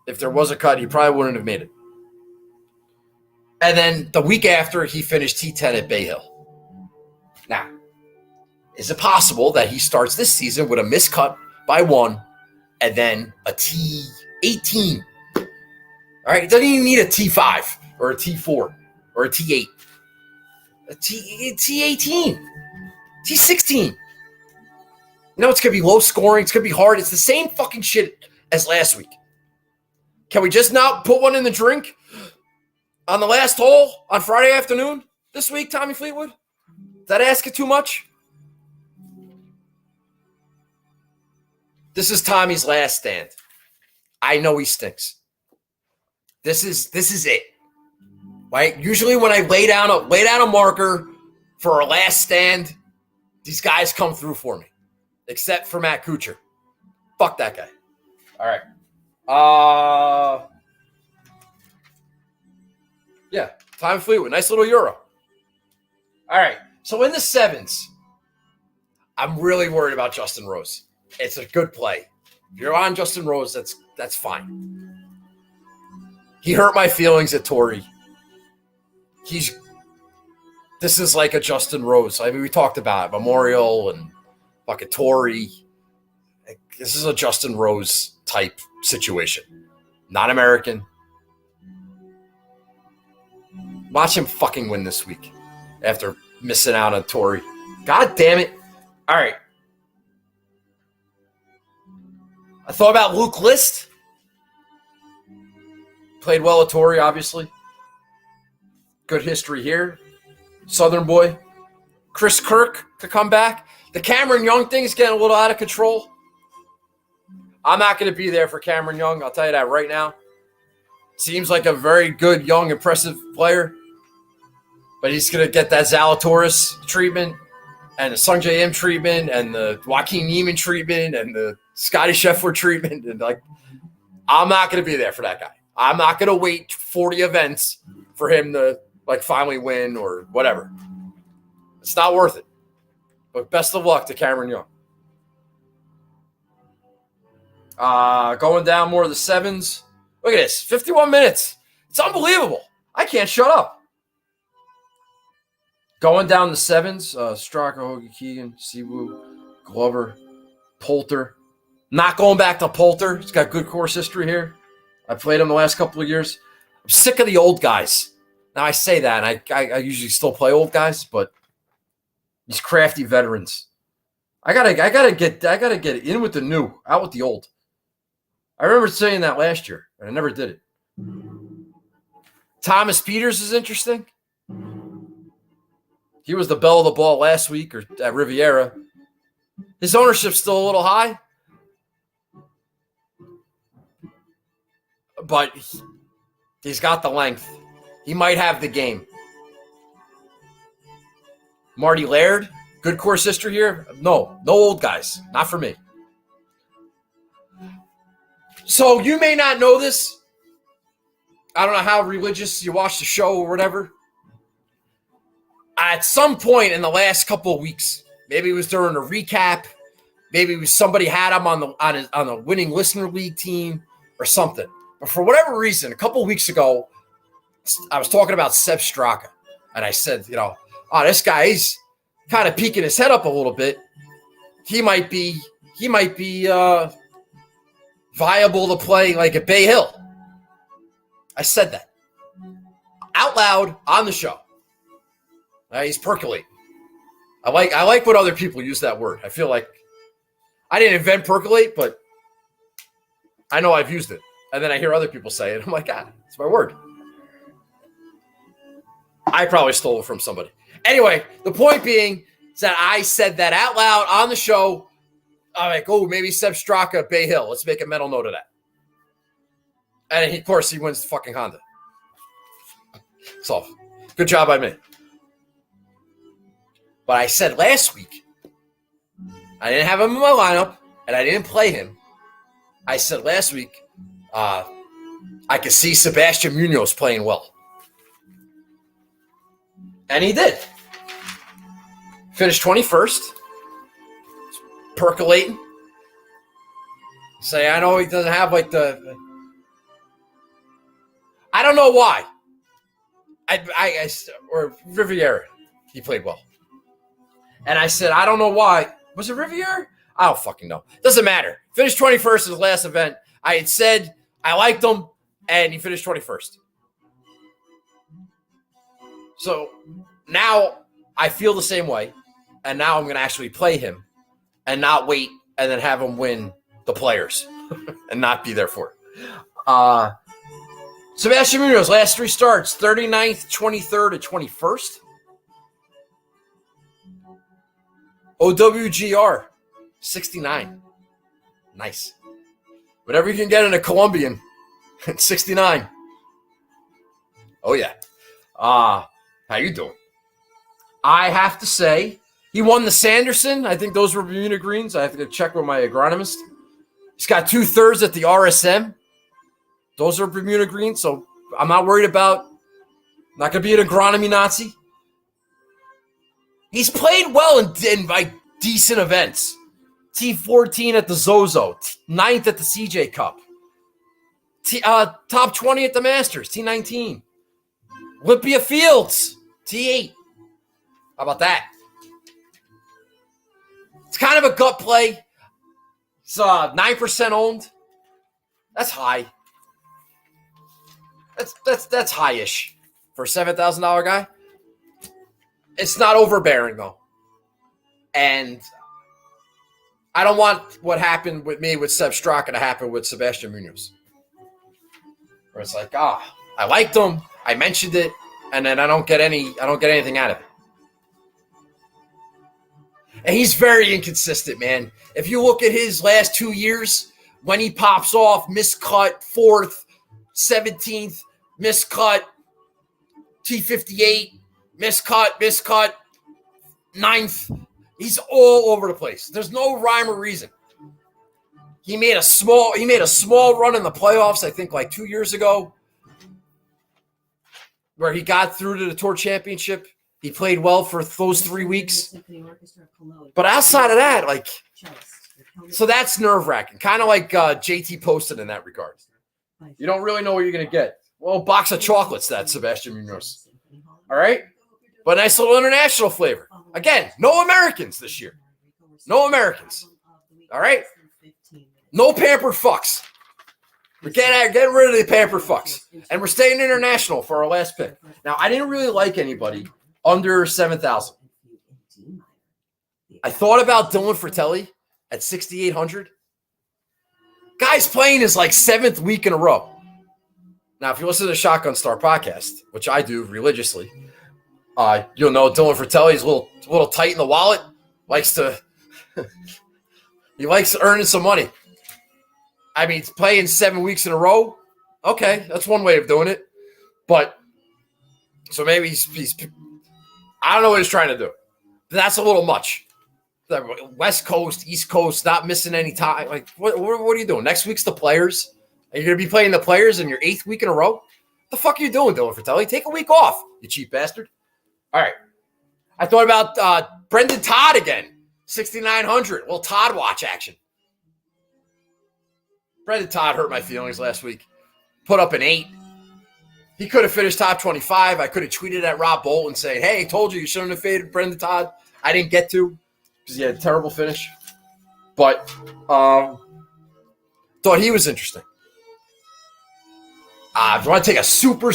If there was a cut, he probably wouldn't have made it. And then the week after, he finished T10 at Bay Hill. Now, is it possible that he starts this season with a miscut by 1 and then a T18? All right, he doesn't even need a T5 or a T4 or a T8. A T18, T16. You know, it's going to be low scoring. It's going to be hard. It's the same fucking shit as last week. Can we just not put one in the drink on the last hole on Friday afternoon this week, Tommy Fleetwood? Did that ask it too much? This is Tommy's last stand. I know he stinks. This is it. Right? Usually when I lay down a marker for a last stand, these guys come through for me. Except for Matt Kuchar. Fuck that guy. All right. Yeah, Tommy Fleetwood. Nice little Euro. All right. So in the sevens, I'm really worried about Justin Rose. It's a good play. If you're on Justin Rose, that's fine. He hurt my feelings at Torrey. this is like a Justin Rose. I mean, we talked about it, Memorial and fucking Torrey. This is a Justin Rose type situation. Not American. Watch him fucking win this week after missing out on Torrey. God damn it. All right. I thought about Luke List. Played well at Torrey, obviously. Good history here. Southern boy. Chris Kirk to come back. The Cameron Young thing is getting a little out of control. I'm not going to be there for Cameron Young. I'll tell you that right now. Seems like a very good, young, impressive player. But he's going to get that Zalatoris treatment and the Sung J M treatment and the Joaquin Neiman treatment and the Scotty Scheffler treatment. And I'm not going to be there for that guy. I'm not going to wait 40 events for him to finally win or whatever. It's not worth it. But best of luck to Cameron Young. Going down more of the sevens. Look at this. 51 minutes. It's unbelievable. I can't shut up. Going down the sevens. Straka, Hoagie, Keegan, Siwoo, Glover, Poulter. Not going back to Poulter. He's got good course history here. I played him the last couple of years. I'm sick of the old guys. Now I say that, and I usually still play old guys, but these crafty veterans. I gotta get in with the new, out with the old. I remember saying that last year, and I never did it. Thomas Peters is interesting. He was the belle of the ball last week or at Riviera. His ownership's still a little high. But he's got the length. He might have the game. Marty Laird, good course history here. No old guys. Not for me. So you may not know this. I don't know how religious you watch the show or whatever. At some point in the last couple of weeks, maybe it was during a recap, maybe it was somebody had him on the winning listener league team or something. But for whatever reason, a couple of weeks ago, I was talking about Seb Straka, and I said, this guy, he's kind of peeking his head up a little bit. He might be viable to play like at Bay Hill. I said that out loud on the show. He's percolating. I like when other people use that word. I feel like I didn't invent percolate, but I know I've used it. And then I hear other people say it. I'm like, it's my word. I probably stole it from somebody. Anyway, the point being is that I said that out loud on the show. I'm like, maybe Seb Straka, Bay Hill. Let's make a mental note of that. And of course, he wins the fucking Honda. So, good job by me. But I said last week, I didn't have him in my lineup, and I didn't play him. I said last week, I could see Sebastian Munoz playing well. And he did. Finished 21st. Percolating. Say, I know he doesn't have I don't know why. Or Riviera, he played well. And I said, I don't know why. Was it Riviera? I don't fucking know. Doesn't matter. Finished 21st in his last event. I had said I liked him, and he finished 21st. So now I feel the same way, and now I'm going to actually play him and not wait and then have him win the Players and not be there for it. Sebastian Munoz, last three starts, 39th, 23rd, and 21st. OWGR, 69. Nice. Whatever you can get in a Colombian, 69. Oh, yeah. How you doing? I have to say, he won the Sanderson. I think those were Bermuda Greens. I have to check with my agronomist. He's got 2/3 at the RSM. Those are Bermuda Greens, so I'm not worried about, not going to be an agronomy Nazi. He's played well in decent events. T14 at the Zozo, 9th at the CJ Cup, top 20 at the Masters, T19. Olympia Fields, T8. How about that? It's kind of a gut play. It's 9% owned. That's high. That's high-ish for a $7,000 guy. It's not overbearing though, and I don't want what happened with me with Seb Straka to happen with Sebastian Munoz, where it's like, I liked him, I mentioned it, and then I don't get anything out of it. And he's very inconsistent, man. If you look at his last 2 years, when he pops off, miscut 4th, 17th, miscut T58, miscut 9th. He's all over the place. There's no rhyme or reason. He made a small run in the playoffs, I think like 2 years ago, where he got through to the Tour Championship. He played well for those 3 weeks. But outside of that, like, so that's nerve-wracking. Kind of like JT posted in that regard. You don't really know what you're going to get. Well, box of chocolates, that Sebastian Munoz. All right? But nice little international flavor. Again, no Americans this year. No Americans. All right? No pampered fucks. We're getting rid of the pampered fucks. And we're staying international for our last pick. Now, I didn't really like anybody under 7,000. I thought about Dylan Fratelli at 6,800. Guy's playing his like 7th week in a row. Now, if you listen to the Shotgun Star podcast, which I do religiously, you'll know Dylan Fratelli's a little tight in the wallet. He likes earning some money. I mean, he's playing 7 weeks in a row. Okay, that's one way of doing it. But so maybe he's I don't know what he's trying to do. That's a little much. West Coast, East Coast, not missing any time. Like, what are you doing? Next week's the Players. Are you going to be playing the Players in your 8th week in a row? What the fuck are you doing, Dylan Fratelli? Take a week off, you cheap bastard. All right. I thought about Brendan Todd again, 6,900. Well, Todd watch action. Brendan Todd hurt my feelings last week. Put up an 8. He could have finished top 25. I could have tweeted at Rob Bolton saying, hey, told you shouldn't have faded Brendan Todd. I didn't get to because he had a terrible finish. But thought he was interesting. If you want to take a super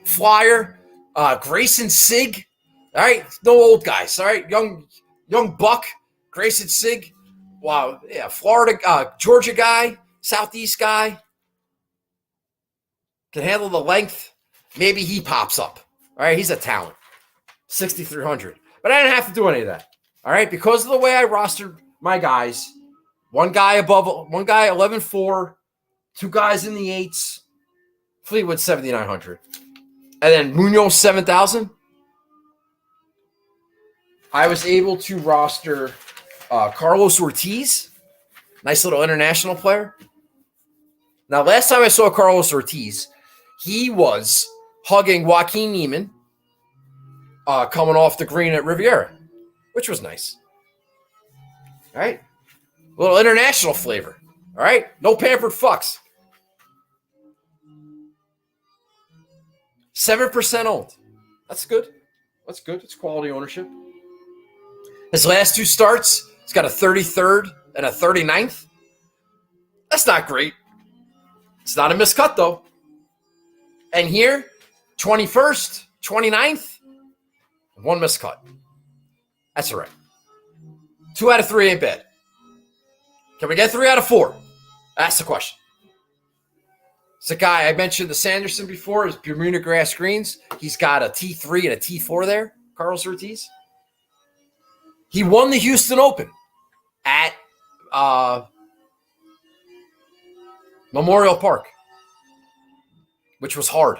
flyer, Grayson Sig. All right, no old guys. All right, young buck, Grayson Sig. Wow, yeah, Florida, Georgia guy, Southeast guy. Can handle the length. Maybe he pops up. All right, he's a talent. 6,300. But I didn't have to do any of that. All right, because of the way I rostered my guys. One guy 11-4, 2 guys in the 8s. Fleetwood 7,900. And then Munoz 7,000. I was able to roster Carlos Ortiz. Nice little international player. Now, last time I saw Carlos Ortiz, he was hugging Joaquin Niemann coming off the green at Riviera, which was nice. All right. A little international flavor. All right. No pampered fucks. 7% owned. That's good. That's good. It's quality ownership. His last 2 starts, he's got a 33rd and a 39th. That's not great. It's not a miscut, though. And here, 21st, 29th, 1 miscut. That's all right. 2 out of 3 ain't bad. Can we get 3 out of 4? That's the question. It's a guy, I mentioned the Sanderson before, his Bermuda grass greens. He's got a T3 and a T4 there, Carlos Ortiz. He won the Houston Open at Memorial Park, which was hard.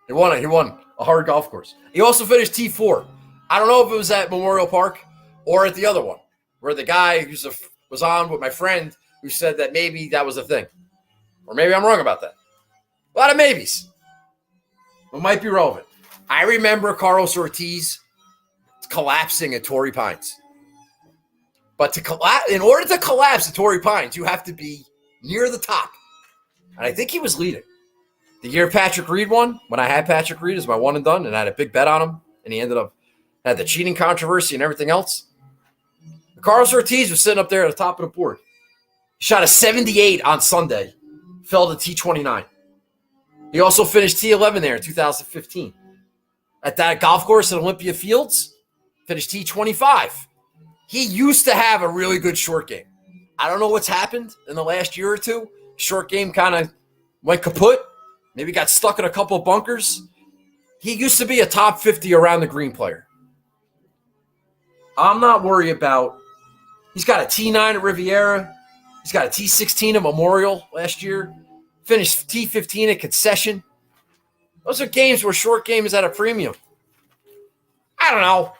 He won a hard golf course. He also finished T4. I don't know if it was at Memorial Park or at the other one, where the guy who was on with my friend who said that maybe that was a thing. Or maybe I'm wrong about that. A lot of maybes. It might be relevant. I remember Carlos Ortiz collapsing at Torrey Pines. But in order to collapse at Torrey Pines, you have to be near the top. And I think he was leading. The year Patrick Reed won, when I had Patrick Reed as my one and done, and I had a big bet on him, and he ended up had the cheating controversy and everything else. Carlos Ortiz was sitting up there at the top of the board. He shot a 78 on Sunday, fell to T29. He also finished T11 there in 2015. At that golf course at Olympia Fields, finished T25. He used to have a really good short game. I don't know what's happened in the last year or two. Short game kind of went kaput. Maybe got stuck in a couple of bunkers. He used to be a top 50 around the green player. I'm not worried about. He's got a T9 at Riviera. He's got a T16 at Memorial last year. Finished T15 at Concession. Those are games where short game is at a premium. I don't know.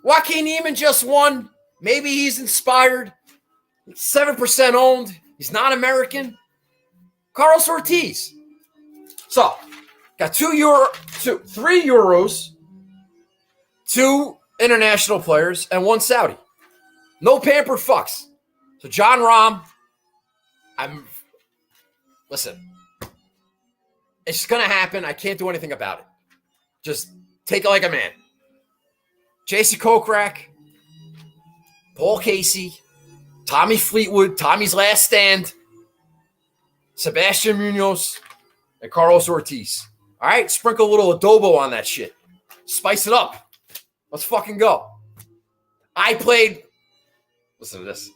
Joaquin Neiman just won. Maybe he's inspired. 7% owned. He's not American. Carlos Ortiz. So, got 3 Euros, 2 international players, and 1 Saudi. No pampered fucks. So, John Rahm, listen, it's going to happen. I can't do anything about it. Just take it like a man. J.C. Kokrak, Paul Casey, Tommy Fleetwood, Tommy's Last Stand, Sebastian Munoz, and Carlos Ortiz. All right? Sprinkle a little adobo on that shit. Spice it up. Let's fucking go. Listen to this.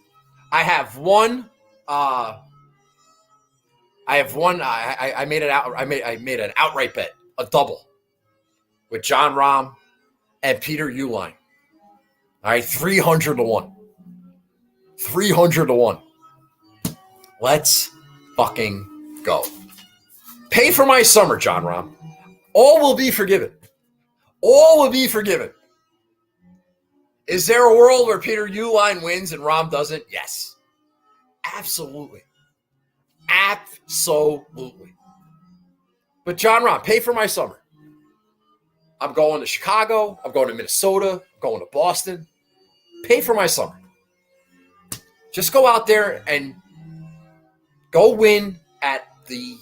I made an outright bet, a double, with John Rahm and Peter Uihlein. All right, 300 to 1. 300 to 1. Let's fucking go. Pay for my summer, John Rahm. All will be forgiven. All will be forgiven. Is there a world where Peter Uihlein wins and Rahm doesn't? Yes. Absolutely. Absolutely. But John Rahm, pay for my summer. I'm going to Chicago. I'm going to Minnesota. I'm going to Boston. Pay for my summer. Just go out there and go win at the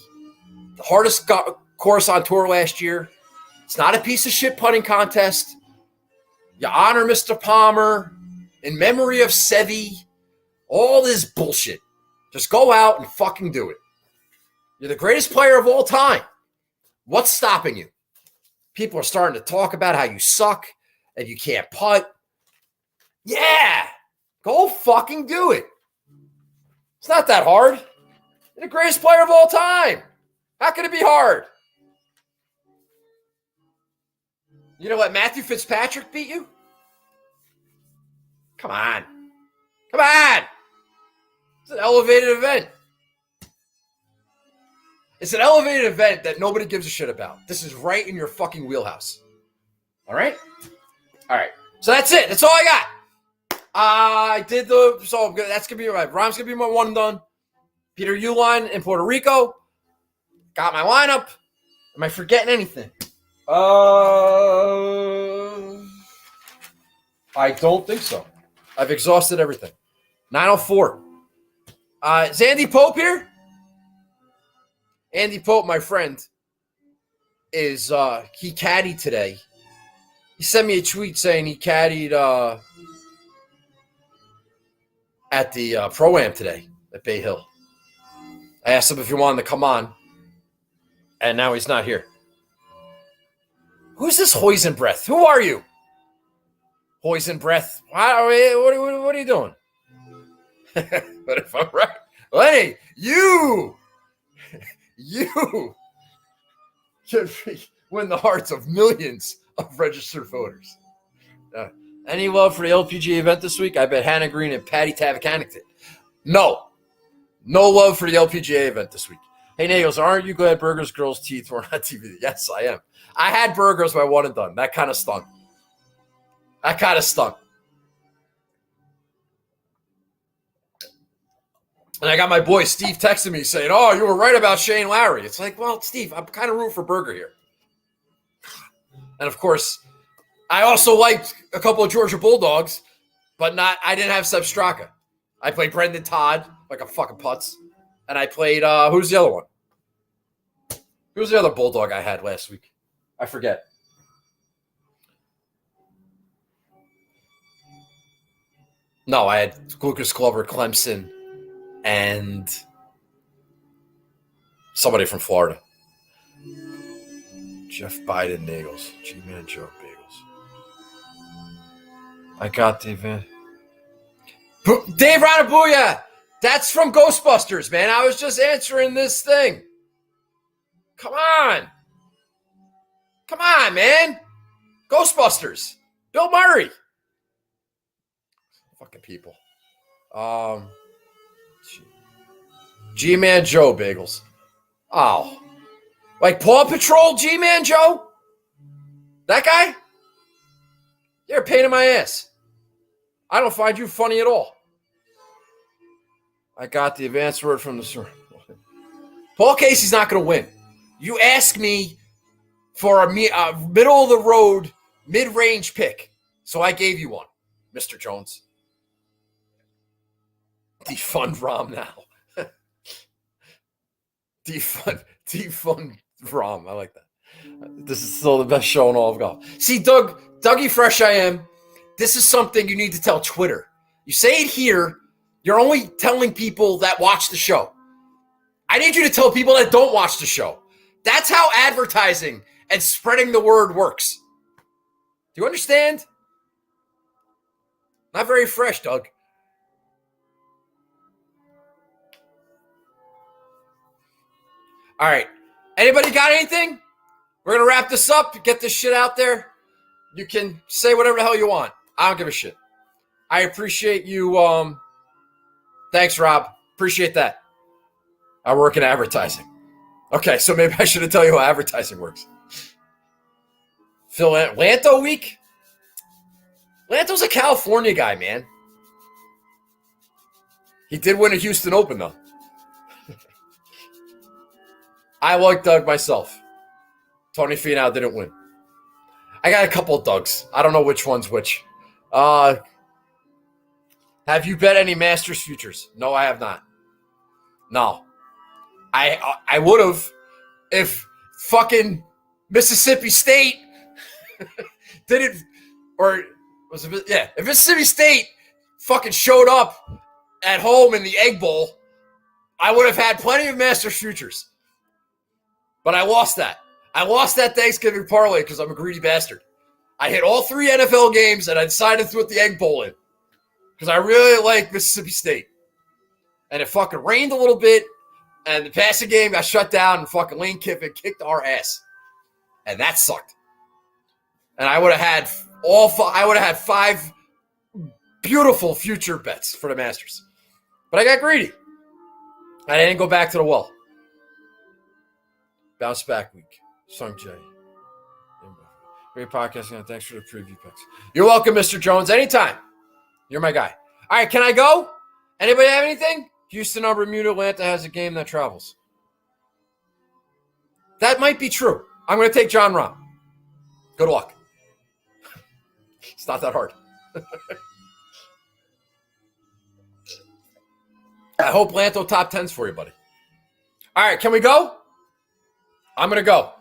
hardest course on tour last year. It's not a piece of shit putting contest. You honor Mr. Palmer in memory of Seve. All this bullshit. Just go out and fucking do it. You're the greatest player of all time. What's stopping you? People are starting to talk about how you suck and you can't putt. Yeah. Go fucking do it. It's not that hard. You're the greatest player of all time. How can it be hard? You know what? Matthew Fitzpatrick beat you? Come on. Come on. It's an elevated event. It's an elevated event that nobody gives a shit about. This is right in your fucking wheelhouse. All right? All right. So that's it. That's all I got. That's going to be my, Rahm's going to be my one and done. Peter Uihlein in Puerto Rico. Got my lineup. Am I forgetting anything? I don't think so. I've exhausted everything. 9:04. Is Andy Pope here? Andy Pope, my friend, is he caddied today. He sent me a tweet saying he caddied at the Pro-Am today at Bay Hill. I asked him if he wanted to come on, and now he's not here. Who's this Hoisin Breath? Who are you? Hoisin Breath. What are you doing? But if I'm right, Lenny, you should win the hearts of millions of registered voters. Any love for the LPGA event this week? I bet Hannah Green and Patty Tavakanic. No love for the LPGA event this week. Hey, Nagels, aren't you glad Burger's girls' teeth were on TV? Yes, I am. I had Burgers by one and done. That kind of stung. And I got my boy Steve texting me saying, oh, you were right about Shane Lowry. It's like, well, Steve, I'm kind of rooting for Burger here. And, of course, I also liked a couple of Georgia Bulldogs, but I didn't have Seb Straka. I played Brendan Todd like a fucking putz. And I played, who's the other one? Who was the other Bulldog I had last week? I forget. No, I had Lucas Glover, Clemson, and somebody from Florida. Jeff Biden Eagles. G-Man Joe Bagels. I got the event. Dave Ranabuya! That's from Ghostbusters, man. I was just answering this thing. Come on. Come on, man. Ghostbusters. Bill Murray. Fucking people. G-Man Joe Bagels. Oh. Like Paw Patrol G-Man Joe? That guy? You're a pain in my ass. I don't find you funny at all. I got the advance word from the sir. Paul Casey's not going to win. You asked me for a middle-of-the-road, mid-range pick, so I gave you one, Mr. Jones. Defund Rom now. Defund Rom. I like that. This is still the best show in all of golf. See, Dougie Fresh I am. This is something you need to tell Twitter. You say it here. You're only telling people that watch the show. I need you to tell people that don't watch the show. That's how advertising and spreading the word works. Do you understand? Not very fresh, Doug. All right. Anybody got anything? We're going to wrap this up, get this shit out there. You can say whatever the hell you want. I don't give a shit. I appreciate you. Thanks, Rob. Appreciate that. I work in advertising. Okay, so maybe I should tell you how advertising works. Phil Lanto week? Lanto's a California guy, man. He did win a Houston Open, though. I like Doug myself. Tony Finau didn't win. I got a couple of Dougs. I don't know which one's which. Have you bet any Masters futures? No, I have not. No. I would have if fucking Mississippi State didn't, or was it, yeah, if Mississippi State fucking showed up at home in the Egg Bowl, I would have had plenty of Masters futures. But I lost that. I lost that Thanksgiving parlay because I'm a greedy bastard. I hit all 3 NFL games and I decided to put the Egg Bowl in because I really like Mississippi State. And it fucking rained a little bit, and the passing game got shut down, and fucking Lane Kiffin kicked our ass. And that sucked. And I would have had 5 beautiful future bets for the Masters. But I got greedy. I didn't go back to the well. Bounce back week. Sung J. Great podcasting. Thanks for the preview picks. You're welcome, Mr. Jones. Anytime. You're my guy. All right, can I go? Anybody have anything? Houston or Bermuda, Atlanta has a game that travels. That might be true. I'm going to take John Rahm. Good luck. It's not that hard. I hope Lanto top 10s for you, buddy. All right, can we go? I'm going to go.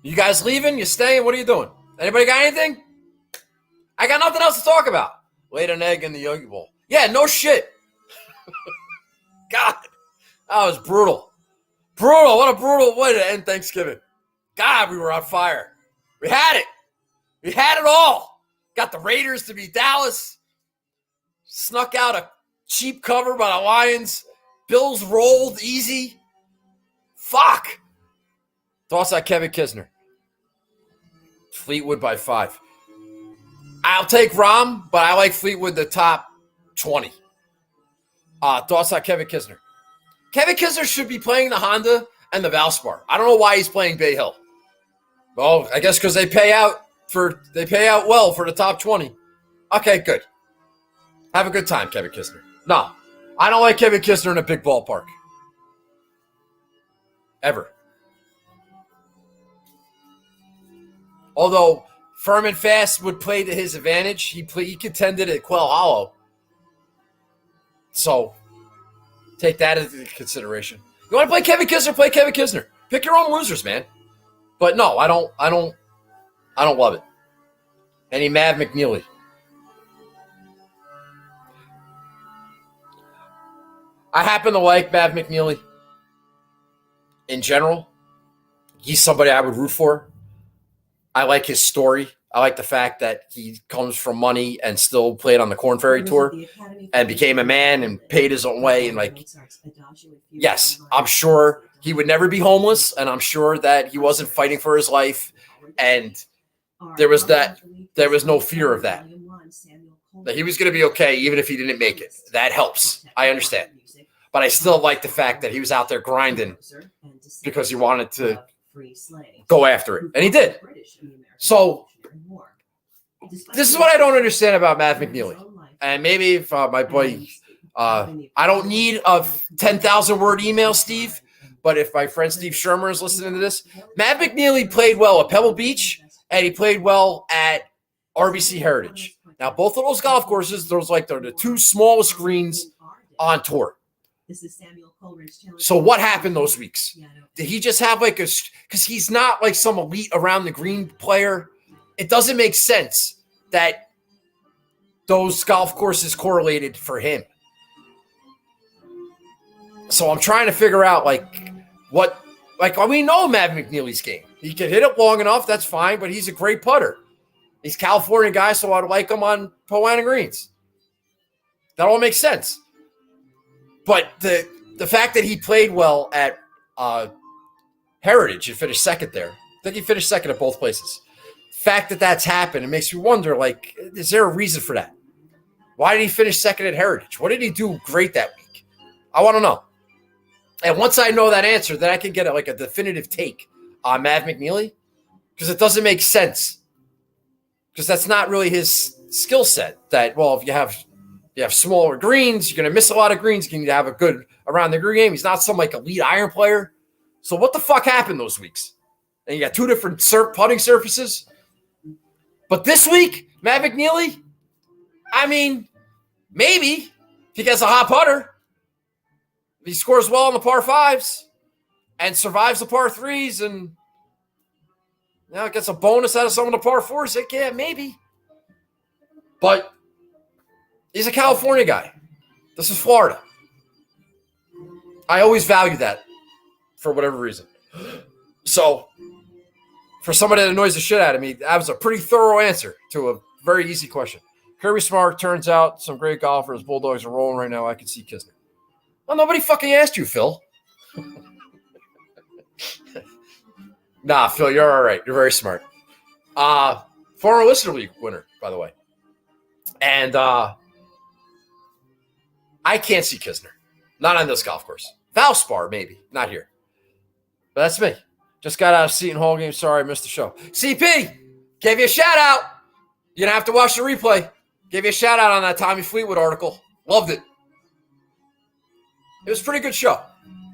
You guys leaving? You staying? What are you doing? Anybody got anything? I got nothing else to talk about. Laid an egg in the Yogi Bowl. Yeah, no shit. God, that was brutal. Brutal. What a brutal way to end Thanksgiving. God, we were on fire. We had it. We had it all. Got the Raiders to beat Dallas. Snuck out a cheap cover by the Lions. Bills rolled easy. Fuck. Thoughts on Kevin Kisner. Fleetwood by 5. I'll take Rahm, but I like Fleetwood the top 20. Thoughts on Kevin Kisner. Kevin Kisner should be playing the Honda and the Valspar. I don't know why he's playing Bay Hill. Well, I guess because they pay out well for the top 20. Okay, good. Have a good time, Kevin Kisner. No, I don't like Kevin Kisner in a big ballpark. Ever. Although Furman Fast would play to his advantage, he contended at Quail Hollow. So, take that into consideration. You want to play Kevin Kisner? Play Kevin Kisner. Pick your own losers, man. But no, I don't love it. Any Mav McNeely. I happen to like Mav McNeely in general. He's somebody I would root for. I like his story. I like the fact that he comes from money and still played on the Korn Ferry Tour and became a man and paid his own way. And like, yes, I'm sure he would never be homeless. And I'm sure that he wasn't fighting for his life. And there was no fear of that. That he was going to be okay even if he didn't make it. That helps. I understand. But I still like the fact that he was out there grinding because he wanted to go after it. And he did. So this is what I don't understand about Mav McNeely. And maybe if my boy, I don't need a 10,000 word email, Steve, but if my friend Steve Shermer is listening to this, Mav McNeely played well at Pebble Beach and he played well at RBC Heritage. Now, both of those golf courses, they're the two smallest greens on tour. So what happened those weeks? Did he just have like because he's not like some elite around the green player. It doesn't make sense that those golf courses correlated for him. So I'm trying to figure out we know Mav McNeely's game. He can hit it long enough. That's fine, but he's a great putter. He's a California guy, so I'd like him on Poana greens. That all makes sense. But the fact that he played well at Heritage and finished second there, I think he finished second at both places. The fact that that's happened, it makes me wonder, is there a reason for that? Why did he finish second at Heritage? What did he do great that week? I want to know. And once I know that answer, then I can get a definitive take on Mav McNeely because it doesn't make sense. Because that's not really his skill set. That, if you have smaller greens, you're going to miss a lot of greens. You need to have a good around the green game. He's not some elite iron player. So what the fuck happened those weeks? And you got two different putting surfaces. But this week, Mav McNeely, I mean, maybe if he gets a hot putter, if he scores well on the par fives and survives the par threes and gets a bonus out of some of the par fours, yeah, maybe. But he's a California guy. This is Florida. I always value that for whatever reason. So for somebody that annoys the shit out of me, that was a pretty thorough answer to a very easy question. Kirby Smart, turns out some great golfers. Bulldogs are rolling right now. I can see Kisner. Well, nobody fucking asked you, Phil. Nah, Phil, you're all right. You're very smart. Former Listener League winner, by the way. And I can't see Kisner. Not on this golf course. Valspar, maybe. Not here. But that's me. Just got out of Seton Hall game. Sorry, I missed the show. CP, gave you a shout out. You're going to have to watch the replay. Gave you a shout out on that Tommy Fleetwood article. Loved it. It was a pretty good show.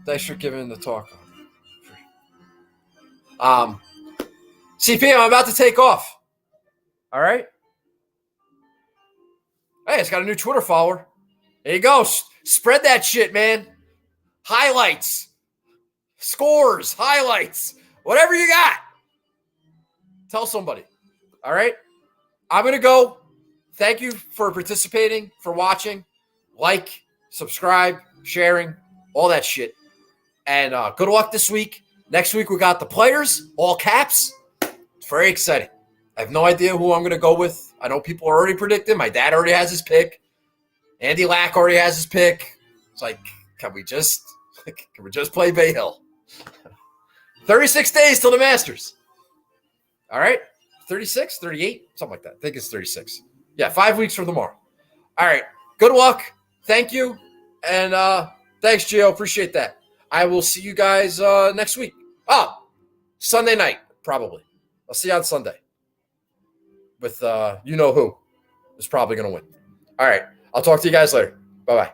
Thanks for giving the talk. CP, I'm about to take off. All right? Hey, it's got a new Twitter follower. There you go. Spread that shit, man. Highlights. Scores. Highlights. Whatever you got. Tell somebody. All right? I'm going to go. Thank you for participating, for watching. Like, subscribe, sharing, all that shit. And good luck this week. Next week, we got the players, all caps. It's very exciting. I have no idea who I'm going to go with. I know people are already predicting. My dad already has his pick. Andy Lack already has his pick. It's like, can we just play Bay Hill? 36 days till the Masters. All right? 36, 38, something like that. I think it's 36. Yeah, 5 weeks from tomorrow. All right. Good luck. Thank you. And thanks, Gio. Appreciate that. I will see you guys next week. Sunday night, probably. I'll see you on Sunday with you know who is probably going to win. All right. I'll talk to you guys later. Bye-bye.